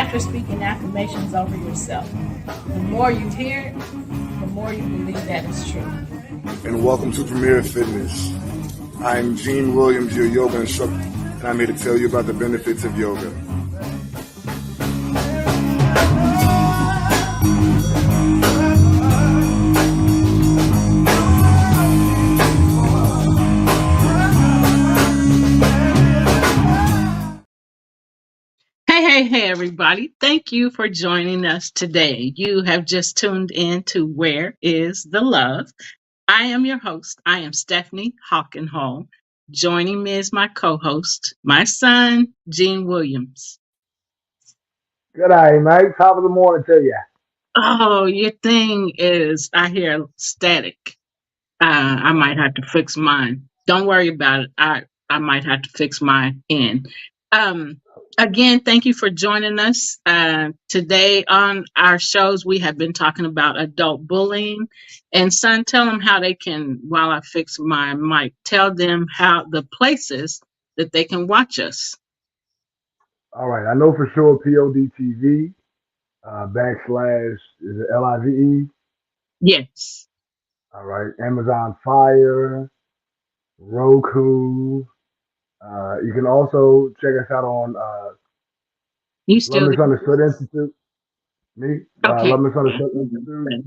after speaking affirmations over yourself. The more you hear it, the more you believe that it's true. And welcome to Premier Fitness. I'm Gene Williams, your yoga instructor, and I'm here to tell you about the benefits of yoga. Hey, everybody. Thank you for joining us today. You have just tuned in to Where is the Love? I am your host. I am Stephanie Hawkenhall. Joining me is my co-host, my son, Gene Williams. Good day, mate. Top of the morning to you. Oh, your thing is, I hear static. I might have to fix mine. Don't worry about it. I might have to fix my end. Um, Again, thank you for joining us. Today on our shows, we have been talking about adult bullying. And son, tell them how they can, while I fix my mic, tell them how the places that they can watch us. All right. I know for sure PODTV, backslash, is it LIVE? Yes. All right. Amazon Fire, Roku. You can also check us out on You Love still Misunderstood Institute. Me? okay? Love Misunderstood Institute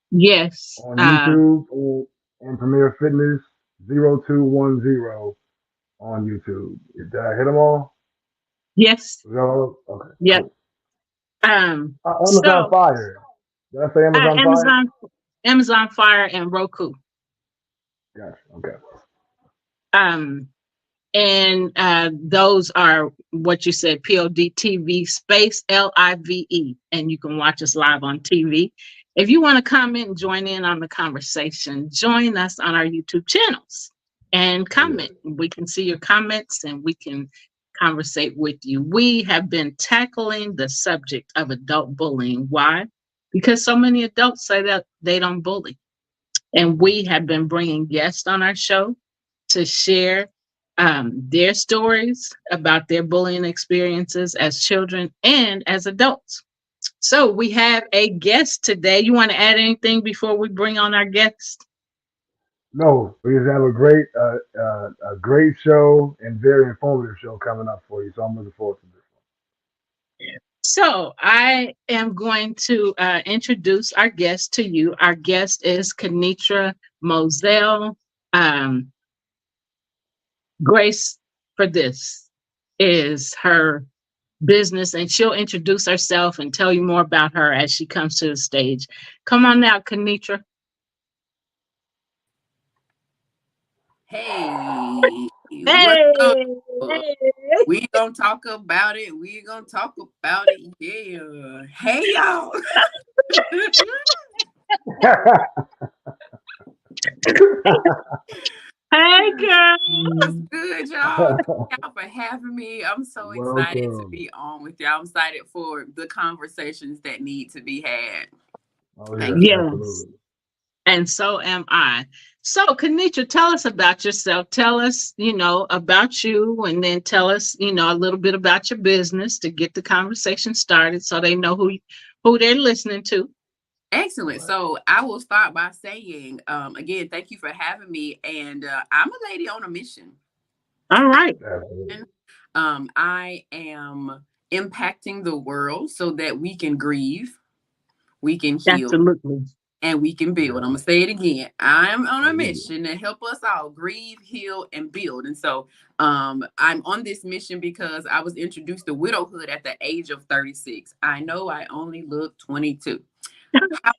Yes. on YouTube and Premier Fitness 0210 on YouTube. Did I hit them all? Yes. Okay. Yep. Cool. So Amazon Fire. Did I say Amazon Fire? Amazon Fire and Roku. Gotcha. Okay. And those are what you said, PODTV space LIVE, and you can watch us live on TV. If you want to comment and join in on the conversation, join us on our YouTube channels and comment. We can see your comments and we can conversate with you. We have been tackling the subject of adult bullying. Why? Because so many adults say that they don't bully. And we have been bringing guests on our show to share their stories about their bullying experiences as children and as adults. So we have a guest today. You want to add anything before we bring on our guest? No, we just have a great show and very informative show coming up for you. So I'm looking forward to this one. So I am going to introduce our guest to you. Our guest is Kenitra Moselle. Grace for This is her business, and she'll introduce herself and tell you more about her as she comes to the stage. Come on now, Kenitra. Hey, Hey, we gonna talk about it. We gonna talk about it. Yeah. Hey, y'all. Hey, girl. What's good, y'all? Thank y'all for having me. I'm so excited to be on with y'all. I'm excited for the conversations that need to be had. Oh, yes, absolutely. And so am I. So, Kenitra, tell us about yourself. Tell us, about you, and then tell us, a little bit about your business to get the conversation started so they know who they're listening to. Excellent. So I will start by saying, again, thank you for having me. And I'm a lady on a mission. All right. I am impacting the world so that we can grieve, we can heal, absolutely, and we can build. I'm going to say it again. I'm on a mission to help us all grieve, heal, and build. And so I'm on this mission because I was introduced to widowhood at the age of 36. I know I only look 22.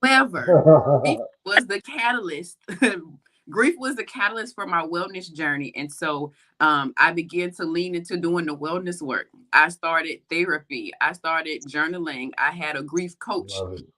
However, grief was the catalyst. Grief was the catalyst for my wellness journey. And so I began to lean into doing the wellness work. I started therapy. I started journaling. I had a grief coach.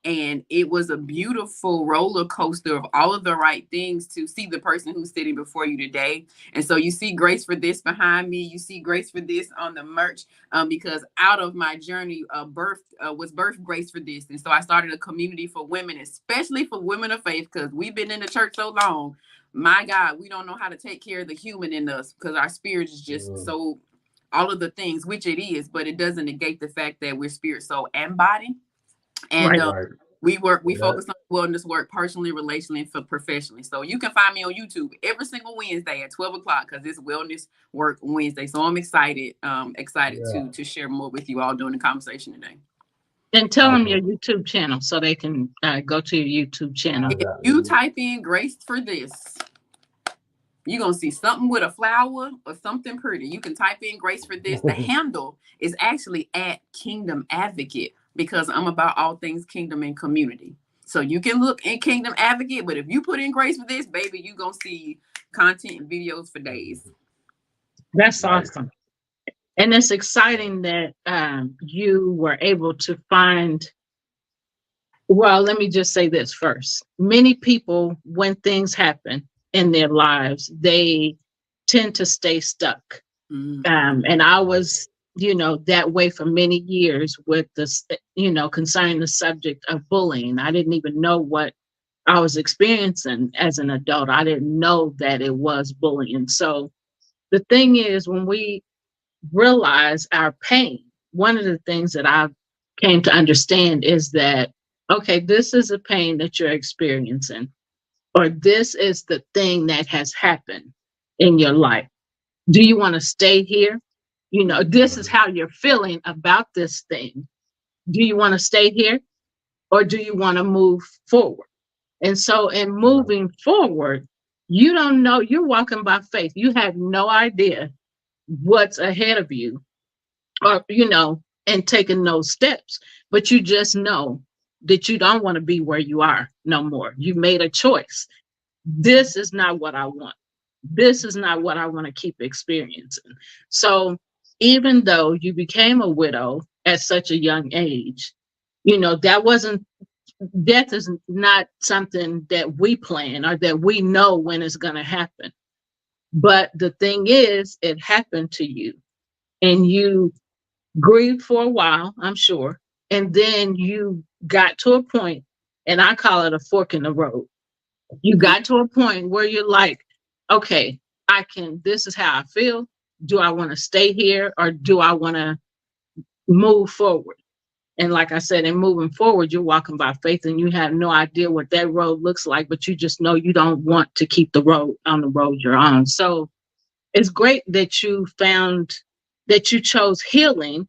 And it was a beautiful roller coaster of all of the right things to see the person who's sitting before you today. And so you see Grace for This behind me. You see Grace for This on the merch because out of my journey, was birthed Grace for This. And so I started a community for women, especially for women of faith, because we've been in the church so long. My God, we don't know how to take care of the human in us because our spirit is just so all of the things, which it is, but it doesn't negate the fact that we're spirit, soul, and body. And Right. Right. we Yeah. focus on wellness work personally, relationally, and for professionally. So you can find me on YouTube every single Wednesday at 12 o'clock because it's Wellness Work Wednesday. So I'm excited Yeah. to share more with you all during the conversation today. And tell them Awesome. your YouTube channel so they can go to your YouTube channel. If you type in Grace for This, you're going to see something with a flower or something pretty. You can type in Grace for This. The handle is actually at Kingdom Advocate because I'm about all things kingdom and community. So you can look in Kingdom Advocate, but if you put in Grace for This, baby, you're going to see content and videos for days. That's Nice. awesome. And it's exciting that you were able to find, well, let me just say this first. Many people, when things happen in their lives, they tend to stay stuck. And I was, that way for many years with this, concerning the subject of bullying. I didn't even know what I was experiencing as an adult. I didn't know that it was bullying. So the thing is, when we realize our pain, one of the things that I came to understand is that, okay, this is a pain that you're experiencing, or this is the thing that has happened in your life. Do you want to stay here? This is how you're feeling about this thing. Do you want to stay here, or do you want to move forward? And so in moving forward, you don't know, you're walking by faith. You have no idea what's ahead of you, or and taking those steps, but you just know that you don't want to be where you are no more. You made a choice. This is not what I want. This is not what I want to keep experiencing. So even though you became a widow at such a young age, death is not something that we plan or that we know when it's going to happen. But the thing is, it happened to you, and you grieved for a while, I'm sure. And then you got to a point, and I call it a fork in the road. You got to a point where you're like, okay, this is how I feel. Do I want to stay here, or do I want to move forward? And like I said, in moving forward, you're walking by faith, and you have no idea what that road looks like, but you just know you don't want to keep the road you're on. So it's great that you chose healing.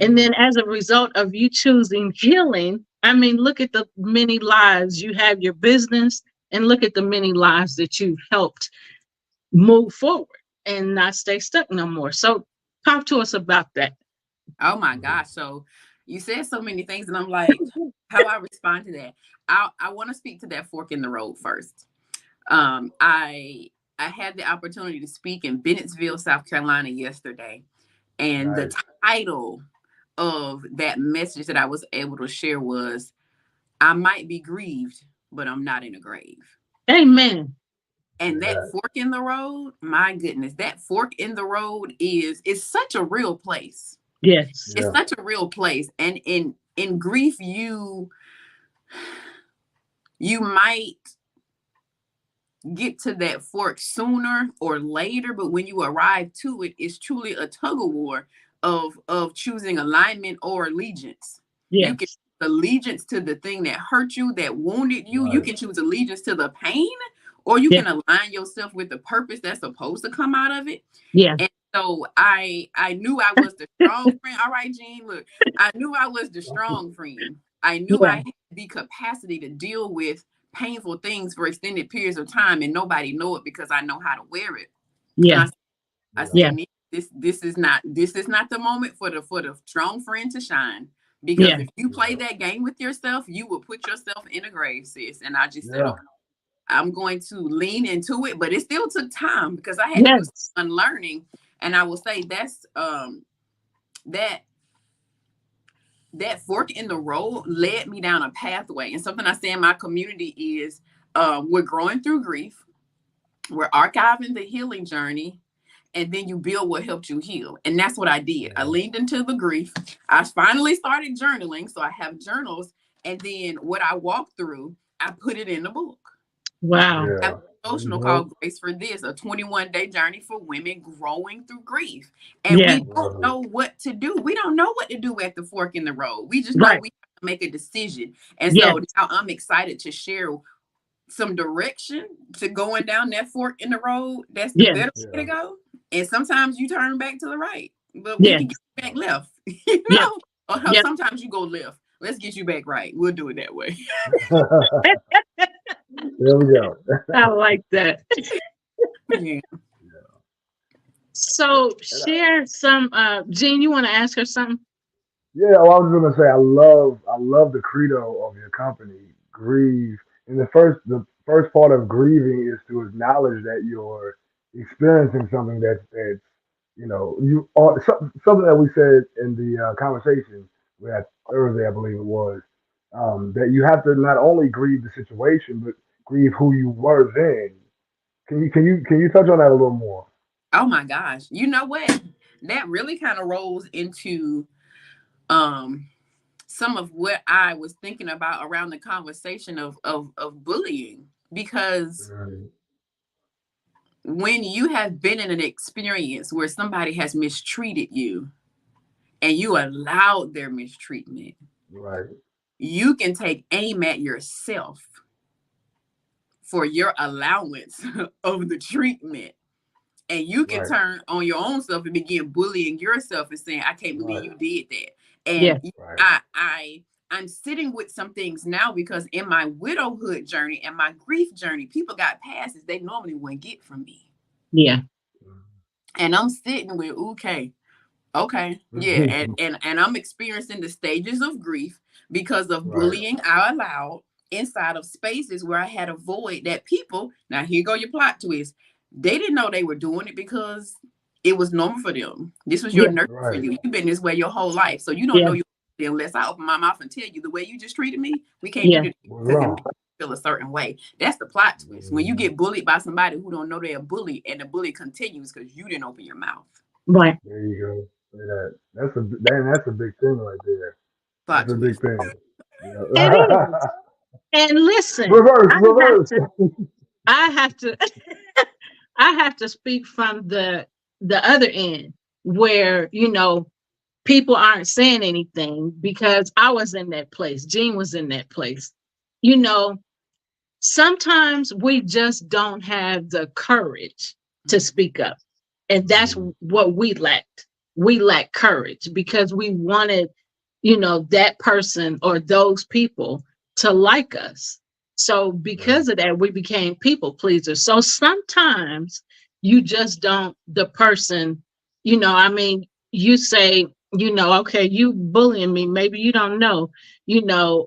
And then as a result of you choosing healing, look at the many lives. You have your business, and look at the many lives that you've helped move forward and not stay stuck no more. So talk to us about that. Oh my gosh. So you said so many things, and I'm like, how I respond to that. I want to speak to that fork in the road first. I had the opportunity to speak in Bennettsville, South Carolina yesterday. And Nice. The title of that message that I was able to share was, I might be grieved, but I'm not in a grave. Amen. And that fork in the road, my goodness, that fork in the road is such a real place. Yes. It's such a real place. And in grief, you might get to that fork sooner or later, but when you arrive to it, it's truly a tug of war of choosing alignment or allegiance. Yes. You can choose allegiance to the thing that hurt you, that wounded you. Right. You can choose allegiance to the pain, or you can align yourself with the purpose that's supposed to come out of it. Yeah. And so I knew I was the strong friend. All right, Jean, look, I knew I was the strong friend. I knew I had the capacity to deal with painful things for extended periods of time, and nobody know it because I know how to wear it. Yeah. I said, this is not the moment for the strong friend to shine, because if you play that game with yourself, you will put yourself in a grave, sis. And I just said, okay, I'm going to lean into it, but it still took time because I had to do some unlearning. And I will say that's that fork in the road led me down a pathway. And something I say in my community is we're growing through grief. We're archiving the healing journey. And then you build what helped you heal. And that's what I did. I leaned into the grief. I finally started journaling. So I have journals. And then what I walked through, I put it in a book. Wow. devotional Mhm. called Grace for This, a 21-day journey for women growing through grief. And Yeah. we don't know what to do. We don't know what to do at the fork in the road. We just know Right. we have to make a decision. And Yes. so now I'm excited to share some direction to going down that fork in the road. That's the Yes. better way to go. And sometimes you turn back to the right, but we Yes. can get back left, Yep. Or Yep. sometimes you go left. Let's get you back right. We'll do it that way. There we go. I like that. Yeah. So share some, Jean, you want to ask her something? Yeah, well, I was gonna say I love the credo of your company, grieve. And the first part of grieving is to acknowledge that you're experiencing something that's you are something that we said in the conversation we had Thursday, I believe it was, that you have to not only grieve the situation but grieve who you were then. Can you touch on that a little more? Oh my gosh. You know what? That really kind of rolls into some of what I was thinking about around the conversation of bullying. Because when you have been in an experience where somebody has mistreated you and you allowed their mistreatment, Right. you can take aim at yourself for your allowance of the treatment. And you can Right. turn on your own self and begin bullying yourself and saying, I can't believe Right. you did that. And Yeah. Right. I'm sitting with some things now because in my widowhood journey and my grief journey, people got passes they normally wouldn't get from me. Yeah. And I'm sitting with, okay, yeah. And I'm experiencing the stages of grief because of Right. bullying I allowed inside of spaces where I had a void that people, now here go your plot twist. They didn't know they were doing it because it was normal for them. This was your Yeah. nurture for Right. you. You've been this way your whole life. So you don't Yeah. know you unless I open my mouth and tell you the way you just treated me, we can't Yeah. do it Was because it wrong. makes you feel a certain way. That's the plot twist. When you get bullied by somebody who don't know they're a bully and the bully continues because you didn't open your mouth. Right. There you go. Say that. That's a big thing right there. Plot That's a big twist. thing. Yeah. It is. And listen, Reverse. I have to I have to speak from the other end where, people aren't saying anything because I was in that place. Jean was in that place. Sometimes we just don't have the courage to speak up. And that's what we lacked. We lacked courage because we wanted, that person or those people to like us. So because of that, we became people pleasers. So sometimes you just don't, the person, you say, okay, you bullying me. Maybe you don't know,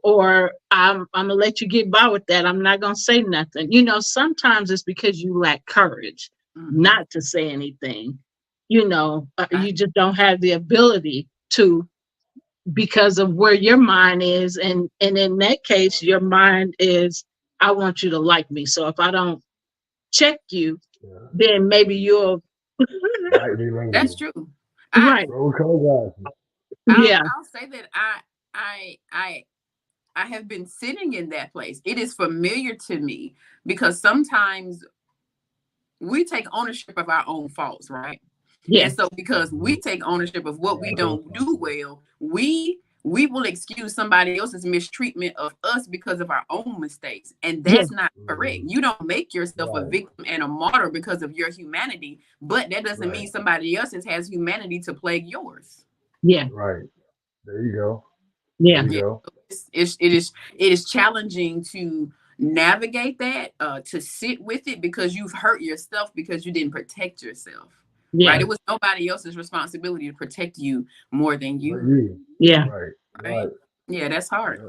or I'm gonna let you get by with that. I'm not gonna say nothing. Sometimes it's because you lack courage not to say anything. You just don't have the ability to because of where your mind is. And in that case, your mind is, I want you to like me. So if I don't check you, then maybe you'll. That's true. Right. Yeah. I'll say that I have been sitting in that place. It is familiar to me because sometimes we take ownership of our own faults, right? Yeah. And so because we take ownership of what we don't do well, we will excuse somebody else's mistreatment of us because of our own mistakes. And that's not correct. You don't make yourself a victim and a martyr because of your humanity, but that doesn't mean somebody else's has humanity to plague yours. Yeah. Right. There you go. Yeah. There you go. It is challenging to navigate that, to sit with it because you've hurt yourself because you didn't protect yourself. Yeah. Right? It was nobody else's responsibility to protect you more than you. Yeah. Right. Yeah, that's hard.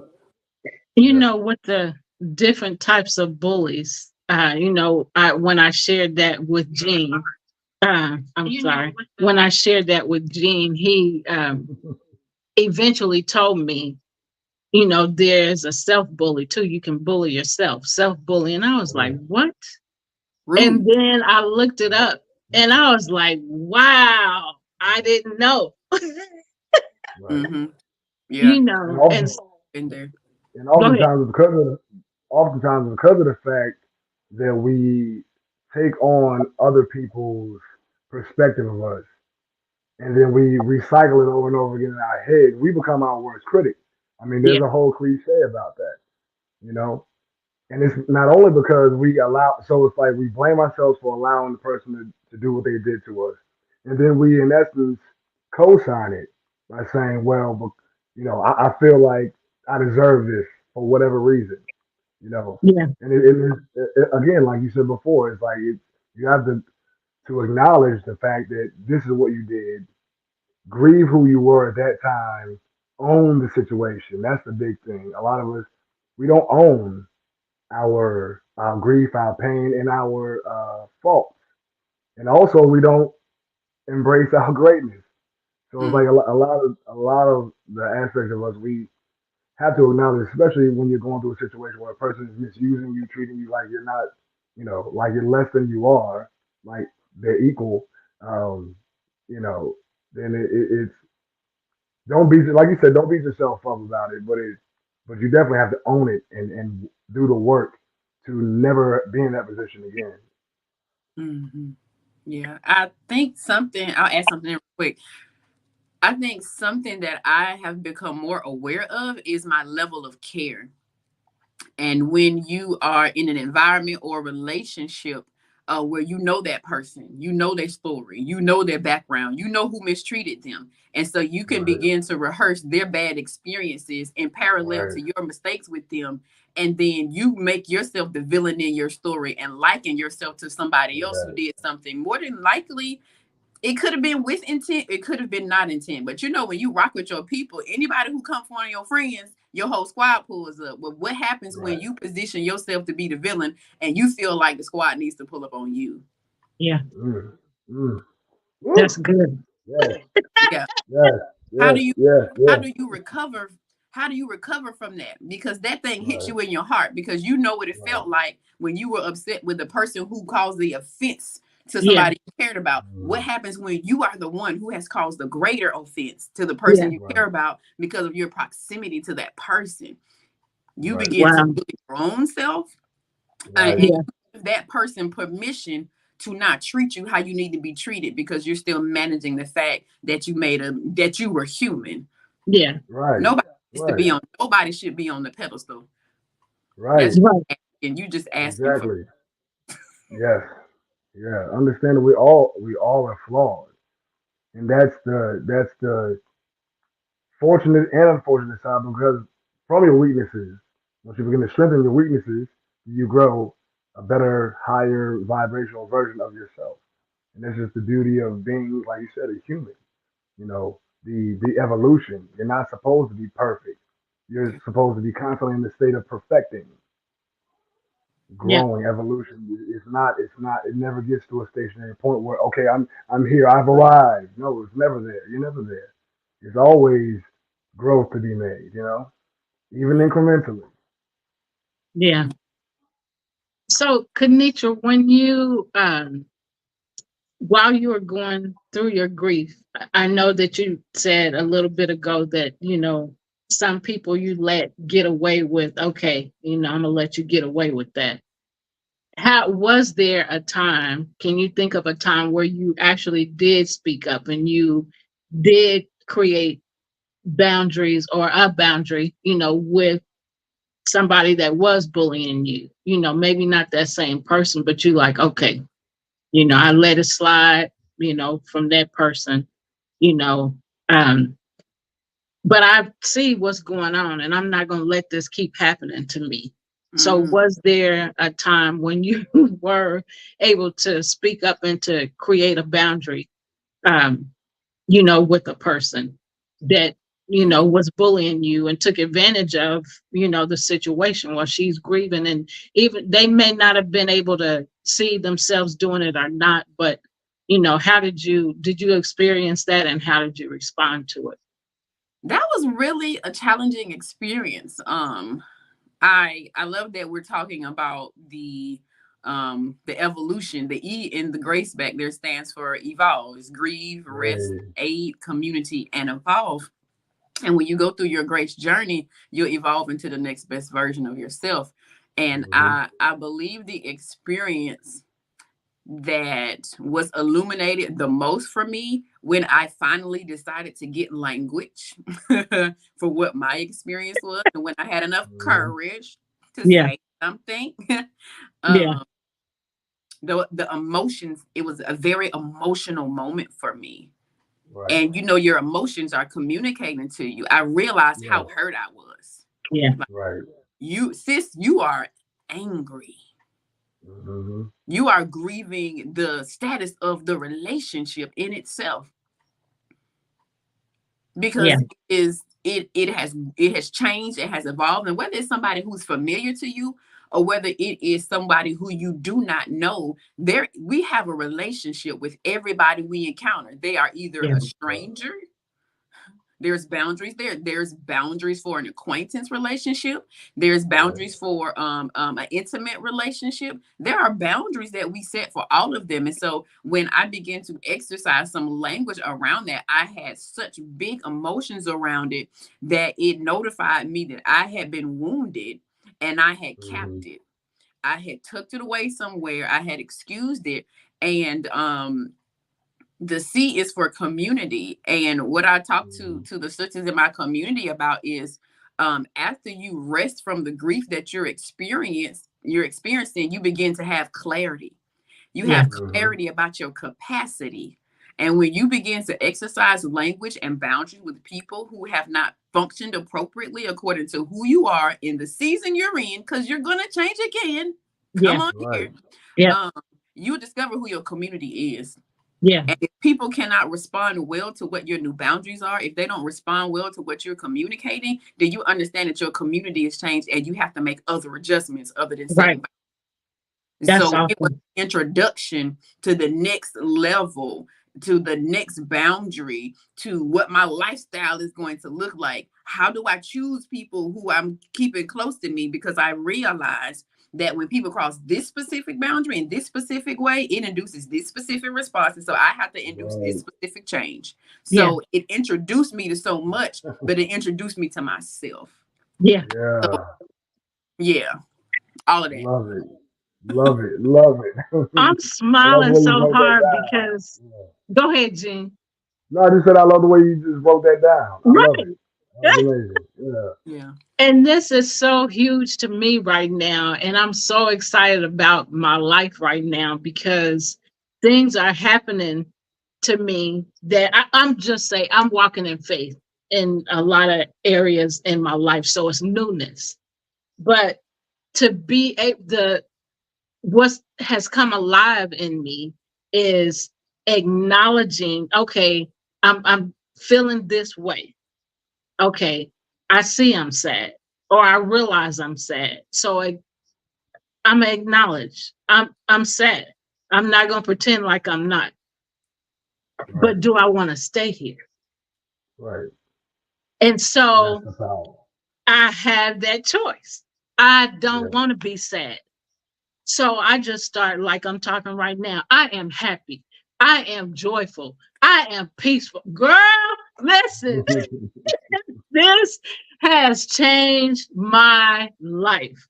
With the different types of bullies, when I shared that with Jean, when I shared that with Jean, he eventually told me, there's a self-bully too. You can bully yourself, self-bully. And I was like, what? And then I looked it up and I was like, wow, I didn't know. Yeah. And been there. And oftentimes because of the fact that we take on other people's perspective of us, and then we recycle it over and over again in our head. We become our worst critic. I mean, Yeah. there's a whole cliche about that, you know. And it's not only because we allow, so it's like we blame ourselves for allowing the person to do what they did to us. And then we, in essence, co sign it by saying, well, but, I feel like I deserve this for whatever reason, you know. Yeah. And again, like you said before, it's like you have to acknowledge the fact that this is what you did, grieve who you were at that time, own the situation. That's the big thing. A lot of us, we don't own our grief, our pain, and our faults. And also, we don't embrace our greatness. So it's like a lot of the aspects of us we have to acknowledge, especially when you're going through a situation where a person is misusing you, treating you like you're not, like you're less than you are, like they're equal. Um, you know, then it's don't beat, like you said, don't beat yourself up about it, but you definitely have to own it and do the work to never be in that position again. Hmm. Yeah, I think something, I'll add something in real quick. I think something that I have become more aware of is my level of care. And when you are in an environment or relationship where you know that person, you know their story, you know their background, you know who mistreated them. And so you can Right, begin to rehearse their bad experiences in parallel right, to your mistakes with them. And then you make yourself the villain in your story and liken yourself to somebody else who exactly. did something. More than likely, it could have been with intent, it could have been not intent. But when you rock with your people, anybody who comes for one of your friends, your whole squad pulls up. But what happens when Right. you position yourself to be the villain and you feel like the squad needs to pull up on you? Yeah. Mm, mm. That's Woo! good. Yes, Yeah. yes, How yes, do you yes, how yes. do you recover? How do you recover from that? Because that thing hits Right, you in your heart because you know what it right. felt like when you were upset with the person who caused the offense to Yeah. somebody you cared about. What Mm, happens when you are the one who has caused the greater offense to the Yeah. person you care right, about because of your proximity to that person? You right, begin to Wow. look at your own self and right, you Yeah. give that person permission to not treat you how you need to be treated because you're still managing the fact that you were human. Yeah. right, Nobody needs to right, be on. Nobody should be on the pedestal. right. That's Right. and you just asking for. Exactly. Yes. Yeah. Understand that we all are flawed, and that's the fortunate and unfortunate side because from your weaknesses, once you begin to strengthen your weaknesses, you grow a better, higher vibrational version of yourself. And that's just the beauty of being, like you said, a human. The evolution. You're not supposed to be perfect. You're supposed to be constantly in the state of perfecting, Yeah. growing, evolution. It's not, it never gets to a stationary point where, okay, I'm here, I've arrived. No, it's never there. You're never there. There's always growth to be made, even incrementally. Yeah. So, Kanitra, when you while you were going through your grief, I know that you said a little bit ago that, some people you let get away with, okay, I'm gonna let you get away with that. How was there a time, can you think of a time where you actually did speak up and you did create boundaries or a boundary, with somebody that was bullying you? Maybe not that same person, but you like, okay, I let it slide, from that person, you know. Um, but I see what's going on and I'm not gonna let this keep happening to me. So Mm. was there a time when you were able to speak up and to create a boundary, um, with a person that, was bullying you and took advantage of, the situation while she's grieving, and even they may not have been able to see themselves doing it or not, but how did you experience that and how did you respond to it? That was really a challenging experience. I love that we're talking about the evolution. The E in the grace back there stands for evolve. It's grieve, rest, Hey, aid, community, and evolve. And when you go through your grace journey, you'll evolve into the next best version of yourself. And I believe the experience that was illuminated the most for me when I finally decided to get language for what my experience was, and when I had enough courage to Yeah. say something. Yeah. The emotions, it was a very emotional moment for me. Right. And your emotions are communicating to you. I realized how hurt I was. Yeah. Right. You are angry. Mm-hmm. You are grieving the status of the relationship in itself, because it has changed, it has evolved, and whether it's somebody who's familiar to you or whether it is somebody who you do not know, we have a relationship with everybody we encounter. They are either a stranger. There's boundaries there. There's boundaries for an acquaintance relationship. There's boundaries for an intimate relationship. There are boundaries that we set for all of them. And so when I began to exercise some language around that, I had such big emotions around it that it notified me that I had been wounded and I had capped it. I had tucked it away somewhere. I had excused it. And the C is for community. And what I talk to the sisters in my community about is after you rest from the grief that you're experiencing, you begin to have clarity. You have clarity about your capacity. And when you begin to exercise language and boundaries with people who have not functioned appropriately according to who you are in the season you're in, because you're going to change again. Come on here. Yeah. You discover who your community is. Yeah. And if people cannot respond well to what your new boundaries are, if they don't respond well to what you're communicating, then you understand that your community has changed and you have to make other adjustments other than saying. That's so awesome. It was an introduction to the next level, to the next boundary, to what my lifestyle is going to look like. How do I choose people who I'm keeping close to me? Because I realized that when people cross this specific boundary in this specific way, it induces this specific response. And so I have to induce this specific change. So it introduced me to so much, but it introduced me to myself. Yeah. So, all of that. Love it. Love it. Love it. I'm smiling so hard because go ahead, Jean. No, I just said I love the way you just wrote that down. I love it. That's amazing. Yeah. And this is so huge to me right now. And I'm so excited about my life right now because things are happening to me that I'm just saying I'm walking in faith in a lot of areas in my life. So it's newness. But to be what has come alive in me is acknowledging, okay, I'm feeling this way. Okay, I see I'm sad, or I realize I'm sad. So I'm acknowledge I'm sad. I'm not gonna pretend like I'm not. Right. But do I want to stay here? Right. And so I have that choice. I don't want to be sad. So I just start like I'm talking right now. I am happy. I am joyful. I am peaceful. Girl, listen, this has changed my life.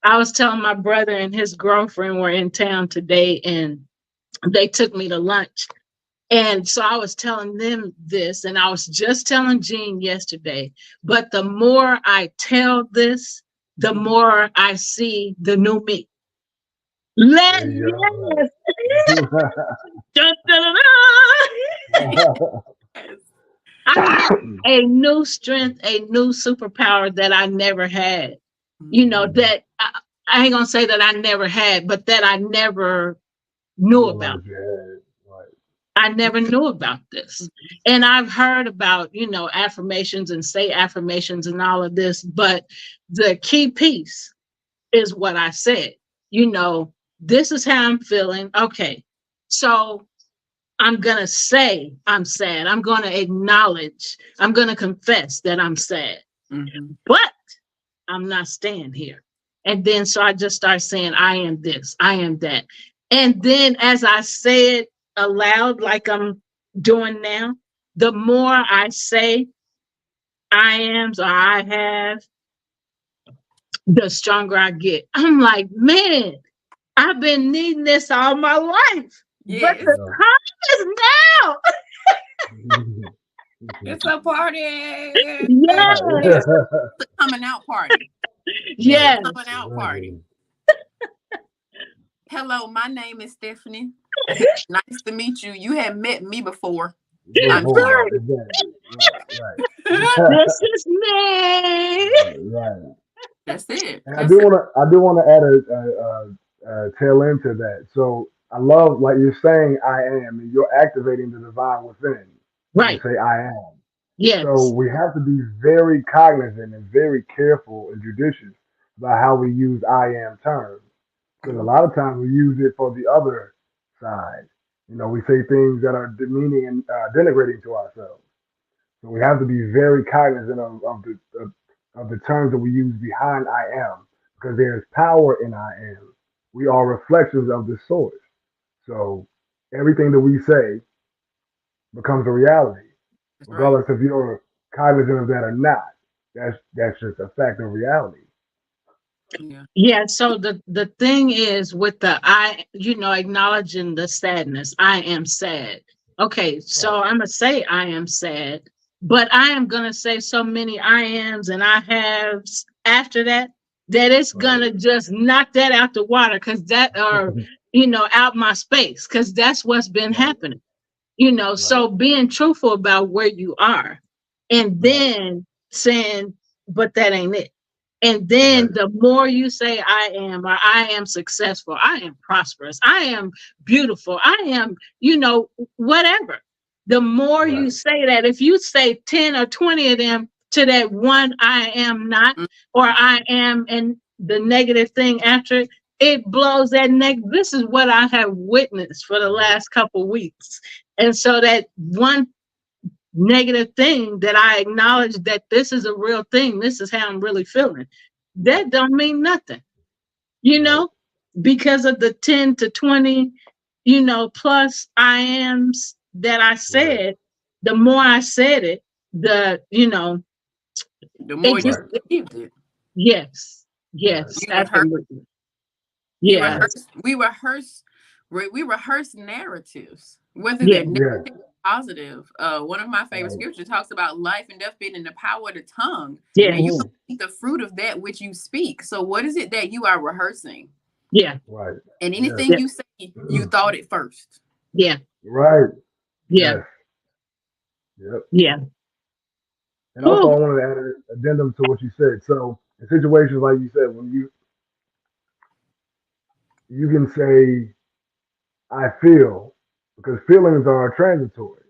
I was telling my brother and his girlfriend were in town today and they took me to lunch. And so I was telling them this, and I was just telling Jean yesterday, but the more I tell this, the more I see the new me. Let yes. A new strength, a new superpower that I never had. You know, that I ain't gonna say that I never had, but that I never knew about. I never knew about this. And I've heard about, affirmations and say affirmations and all of this, but the key piece is what I said. This is how I'm feeling. Okay. So I'm going to say I'm sad. I'm going to acknowledge, I'm going to confess that I'm sad, but I'm not staying here. And then, so I just start saying, I am this, I am that. And then as I say it aloud, like I'm doing now, the more I say I am or I have, the stronger I get. I'm like, man, I've been needing this all my life. But Yes. the time is now. It's a party. Yes. It's a coming out party. Yes. Coming out party. Hello, my name is Stephanie. Nice to meet you. You have met me before. I'm here. This is me. Right. That's it. And I do want to add a tail end to that. So I love, like you're saying, I am, and you're activating the divine within. Right. You say I am. Yes. So we have to be very cognizant and very careful and judicious about how we use I am terms. Because a lot of times we use it for the other side. You know, we say things that are demeaning and denigrating to ourselves. So we have to be very cognizant of the terms that we use behind I am, because there's power in I am. We are reflections of the source. So everything that we say becomes a reality, That's right. regardless if you're cognizant of that or not. That's just a fact of reality. Yeah. Yeah. So the thing is with the acknowledging the sadness. I am sad. Okay, so I'm gonna say I am sad, but I am gonna say so many I ams and I haves after that it's gonna just knock that out the water, because that are out my space, because that's what's been happening. So being truthful about where you are, and then saying, but that ain't it. And then the more you say I am, or I am successful, I am prosperous, I am beautiful, I am, whatever. The more you say that, if you say 10 or 20 of them to that one I am not, or I am, and the negative thing after it, it blows that this is what I have witnessed for the last couple weeks. And so that one negative thing that I acknowledge that this is a real thing, this is how I'm really feeling, that don't mean nothing, because of the 10 to 20, plus I ams that I said. The more I said it, the more it just, you believed it. yes, absolutely. Yeah. We rehearse narratives, whether they're negative or positive. One of my favorite scriptures talks about life and death being in the power of the tongue. Yeah. And you can eat the fruit of that which you speak. So what is it that you are rehearsing? Yeah. Right. And anything you say, you thought it first. Yeah. Right. Yeah. Yes. Yep. Yeah. And also, I wanted to add an addendum to what you said. So, in situations like you said, when you can say, I feel, because feelings are transitory.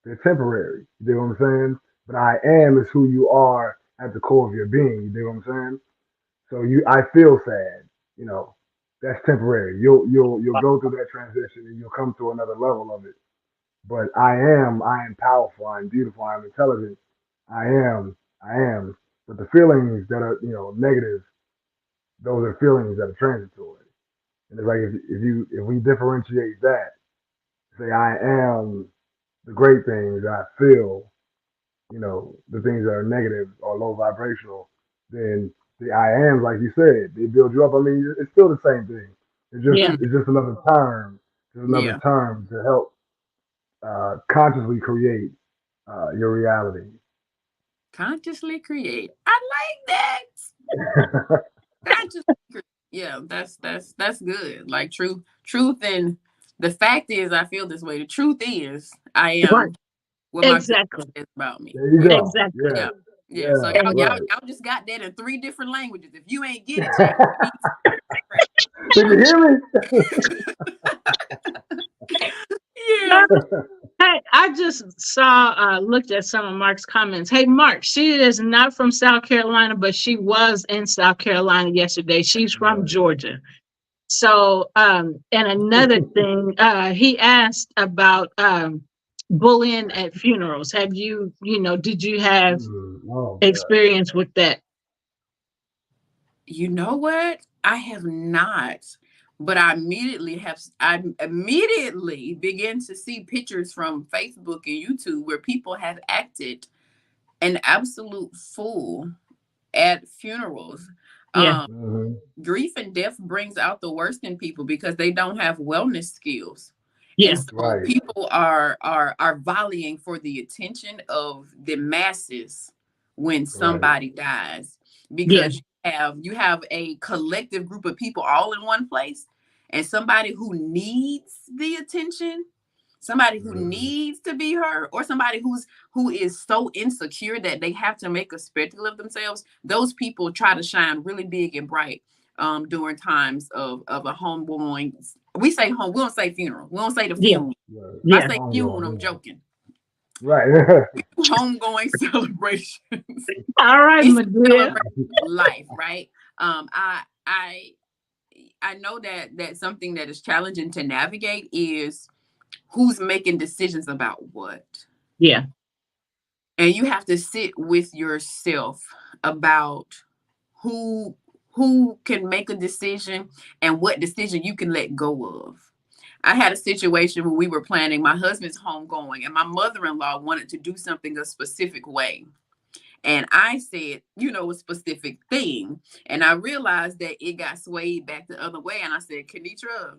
They're temporary. You know what I'm saying? But I am is who you are at the core of your being. You know what I'm saying? So I feel sad. That's temporary. You'll go through that transition and you'll come to another level of it. But I am powerful, I'm beautiful, I'm intelligent, I am. But the feelings that are, negative, those are feelings that are transitory. And it's like if we differentiate that, say I am the great things, I feel, the things that are negative or low vibrational, then the I am, like you said, they build you up. I mean, it's still the same thing. It's just another term. It's another term to help consciously create your reality. Consciously create. I like that. Consciously create. Yeah, that's good. Like truth, and the fact is, I feel this way. The truth is, I am what my exactly is about me. There you go. Exactly. Yeah. So y'all just got that in 3 different languages. If you ain't get it yet, did you hear me? Yeah. Hey, I just looked at some of Mark's comments. Hey, Mark, she is not from South Carolina, but she was in South Carolina yesterday. She's from Georgia. So, and another thing, he asked about bullying at funerals. Have you, did you have experience with that? You know what? I have not. But I immediately begin to see pictures from Facebook and YouTube where people have acted an absolute fool at funerals. Yeah. Mhm. Grief and death brings out the worst in people because they don't have wellness skills. Yeah. And so Right. people are volleying for the attention of the masses when somebody dies, because you have a collective group of people all in one place, and somebody who needs the attention, somebody who Mhm. needs to be heard, or somebody who is so insecure that they have to make a spectacle of themselves. Those people try to shine really big and bright during times of a homegoing. We say home, we don't say funeral, we don't say the Yeah. funeral. Right. If I Yeah. say funeral, I'm Yeah. joking. Right. Homegoing celebrations. All right, It's my a dear. celebration of life, right? I know that something that is challenging to navigate is who's making decisions about what. Yeah. And you have to sit with yourself about who can make a decision and what decision you can let go of. I had a situation where we were planning my husband's homegoing, and my mother-in-law wanted to do something a specific way. And I said, a specific thing. And I realized that it got swayed back the other way. And I said, Kenitra,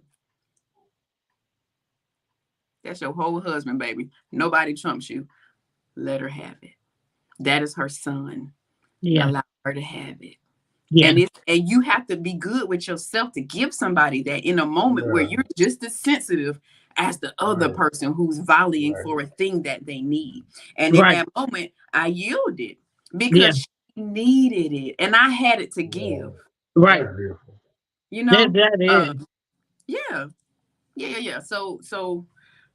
that's your whole husband, baby. Nobody trumps you. Let her have it. That is her son. Yeah. Allow her to have it. Yeah. And you have to be good with yourself to give somebody that in a moment where you're just as sensitive as the other person who's volleying for a thing that they need. And in that moment, I yielded because she needed it and I had it to give. Right. That's beautiful. That is. Yeah. So,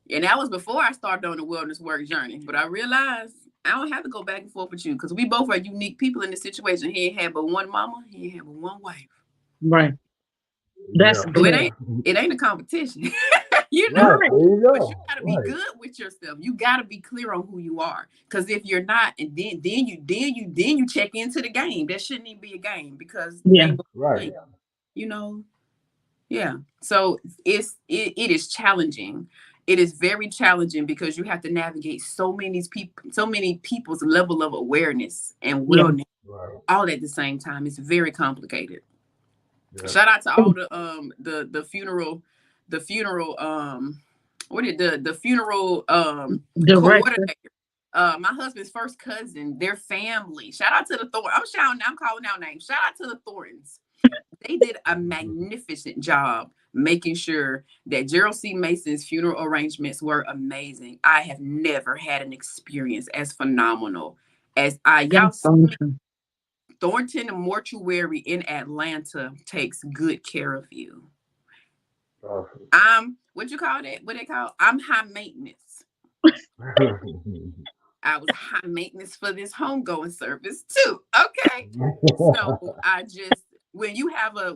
and that was before I started on the wellness work journey. But I realized I don't have to go back and forth with you because we both are unique people in this situation. He ain't had but one mama. He ain't had but one wife. Right. That's Yeah. So good. it ain't a competition. Right. There you But go. you gotta be good with yourself. You gotta be clear on who you are. Because if you're not, and then you check into the game. That shouldn't even be a game because Yeah. they Right. Yeah. So it is challenging. It is very challenging because you have to navigate so many people's level of awareness and wellness all at the same time. It's very complicated. Yeah. Shout out to all the funeral Director. coordinator. My husband's first cousin, their family. Shout out to the Thorntons. I'm calling out names. Shout out to the Thorntons. They did a magnificent job making sure that Gerald C. Mason's funeral arrangements were amazing. I have never had an experience as phenomenal as Thornton Mortuary in Atlanta takes good care of you. Awesome. What you call that? What they call? I'm high maintenance. I was high maintenance for this homegoing service too. Okay. So when you have a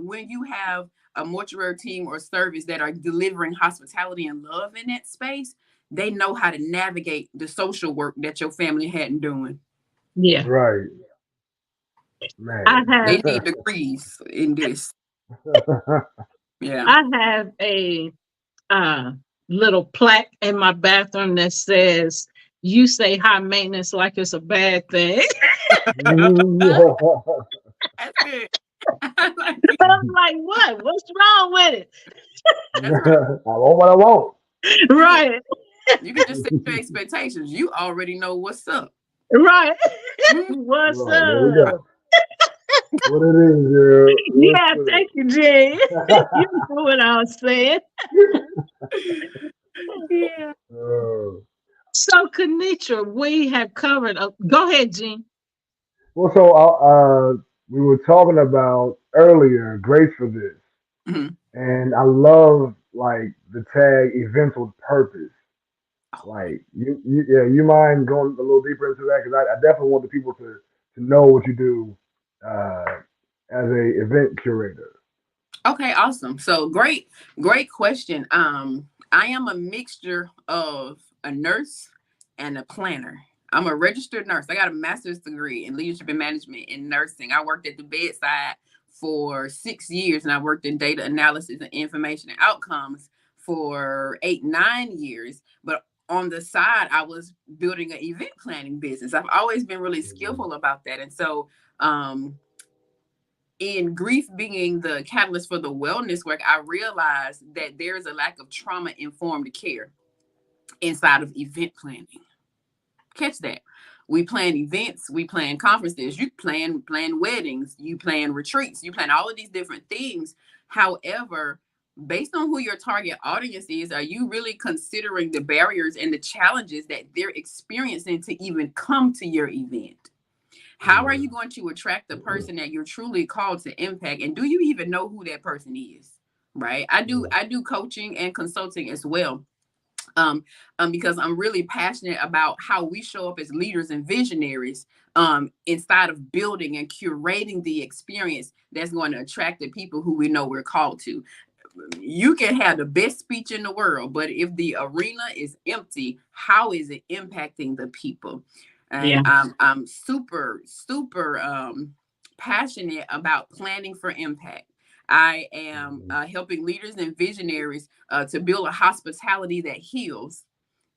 mortuary team or service that are delivering hospitality and love in that space, they know how to navigate the social work that your family hadn't doing. Yeah. Right. Man. They need degrees in this. Yeah. I have a little plaque in my bathroom that says, "You say high maintenance like it's a bad thing." That's good. But I'm like, what? What's wrong with it? I want what I want. Right. You can just set your expectations. You already know what's up. Right. What's There you up? go. What it is, girl. Yeah, thank you, Jay. You know what I was saying. Yeah. So, Kenitra, we have covered. Go ahead, Jean. Well, so we were talking about earlier grace for this, Mhm. and I love like the tag events with purpose. Like you mind going a little deeper into that because I definitely want the people to know what you do as a event curator. Okay, awesome. So great question. I am a mixture of a nurse and a planner. I'm a registered nurse. I got a master's degree in leadership and management in nursing. I worked at the bedside for 6 years, and I worked in data analysis and information and outcomes for 8-9 years. But on the side, I was building an event planning business. I've always been really skillful about that. And so, in grief being the catalyst for the wellness work, I realized that there is a lack of trauma-informed care inside of event planning. Catch that. We plan events, we plan conferences, you plan weddings, you plan retreats, you plan all of these different things. However, based on who your target audience is, are you really considering the barriers and the challenges that they're experiencing to even come to your event? How are you going to attract the person that you're truly called to impact? And do you even know who that person is? Right? I do coaching and consulting as well. Because I'm really passionate about how we show up as leaders and visionaries inside of building and curating the experience that's going to attract the people who we know we're called to. You can have the best speech in the world, but if the arena is empty, how is it impacting the people? And I'm super passionate about planning for impact. I am helping leaders and visionaries to build a hospitality that heals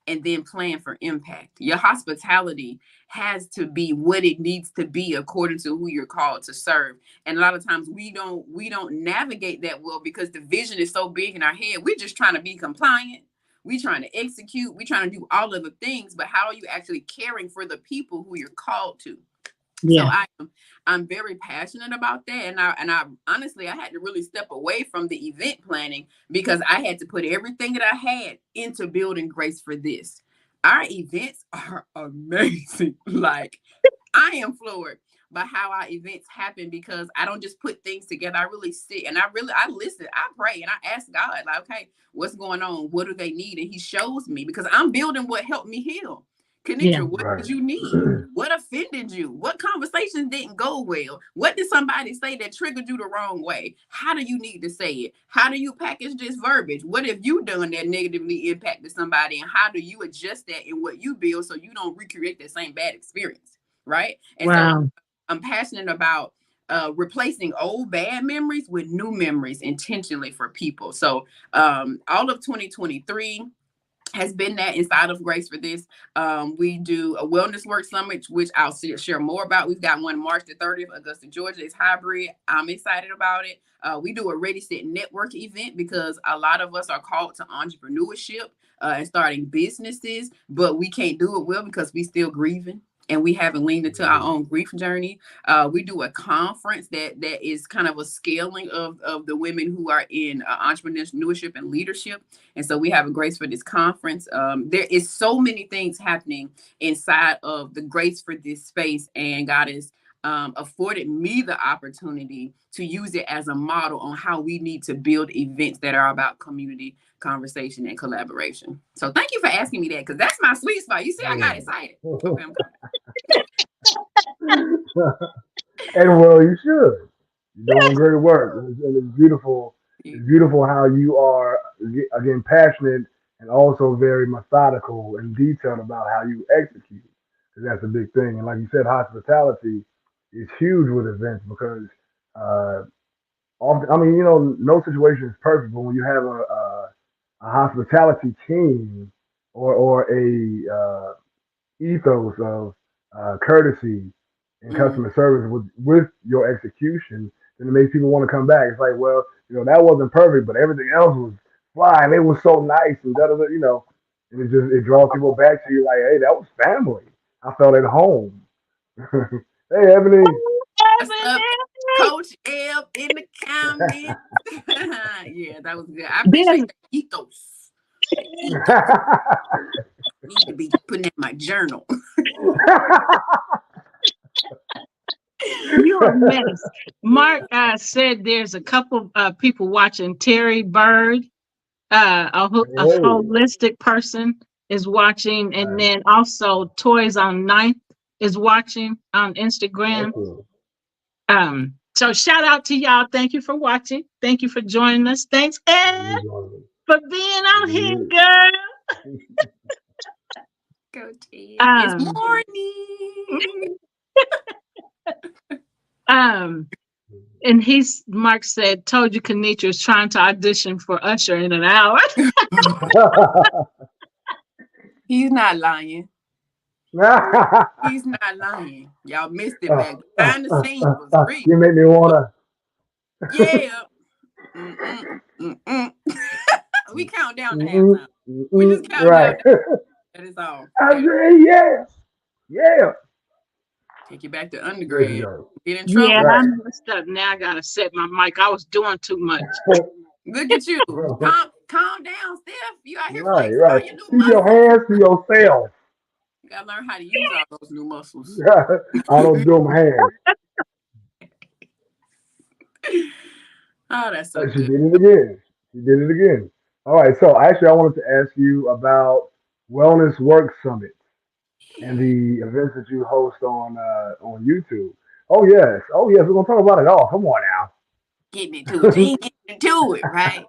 and then plan for impact. Your hospitality has to be what it needs to be according to who you're called to serve. And a lot of times we don't navigate that well because the vision is so big in our head. We're just trying to be compliant. We're trying to execute. We're trying to do all of the things, but how are you actually caring for the people who you're called to? Yeah. So I'm very passionate about that. And I honestly, I had to really step away from the event planning because I had to put everything that I had into building Grace for This. Our events are amazing. Like, I am floored by how our events happen because I don't just put things together. I really sit and I listen, I pray and I ask God, like, okay, what's going on? What do they need? And he shows me because I'm building what helped me heal. Kenitra, what did you need? What offended you? What conversations didn't go well? What did somebody say that triggered you the wrong way? How do you need to say it? How do you package this verbiage? What have you done that negatively impacted somebody? And how do you adjust that in what you build so you don't recreate that same bad experience? Right? And so I'm passionate about replacing old bad memories with new memories intentionally for people. So all of 2023 has been that inside of Grace for This. We do a wellness work summit, which I'll share more about. We've got one March the 30th, Augusta, Georgia. It's hybrid. I'm excited about it. We do a Ready, Set, Network event because a lot of us are called to entrepreneurship and starting businesses, but we can't do it well because we still grieving. And we haven't leaned into our own grief journey. We do a conference that is kind of a scaling of the women who are in entrepreneurship and leadership. And so we have a Grace for This conference. There is so many things happening inside of the Grace for This space. And God has afforded me the opportunity to use it as a model on how we need to build events that are about community, conversation, and collaboration. So thank you for asking me that, because that's my sweet spot. You see, I got excited. Okay, and well, you should. You're doing great work. And it's beautiful. It's beautiful how you are, again, passionate and also very methodical and detailed about how you execute. Because that's a big thing. And like you said, hospitality is huge with events because often, I mean, you know, no situation is perfect, but when you have a hospitality team or a ethos of courtesy and customer service with your execution, then it makes people want to come back. It's like, well, you know, that wasn't perfect, but everything else was fine. It was so nice, and you know, and it draws people back to you. Like, hey, that was family. I felt at home. Hey, Ebony. Coach Eb in the comments. Yeah, that was good. I appreciate the ethos. Need to be putting in my journal. You're a mess. Mark said there's a couple people watching. Terry Bird, a holistic person, is watching, and then also Toys on 9th is watching on Instagram. So shout out to y'all. Thank you for watching. Thank you for joining us. Thanks, Ed, for being out here, girl. Go Ted. It's morning. And Mark said, told you Kenitra is trying to audition for Usher in an hour. He's not lying. He's not lying. Y'all missed it back behind the scenes was real. You make me wanna. Yeah. We count down to halftime. We just count right. down. That is all. I say yeah. Take you back to There you undergrad. go. Get in trouble. Yeah, I Right. messed up. Now I gotta set my mic. I was doing too much. Look at you. Calm down, Steph. You out here Right, flexing right. on your new Keep your muscles. hands to yourself. You gotta learn how to use all those new muscles. I don't do my hands. Oh, that's so She good. did it again. She did it again. All right. So actually, I wanted to ask you about Wellness Work Summit and the events that you host on YouTube. Oh yes. We're gonna talk about it all. Come on now. Getting into it. You ain't getting into it, right?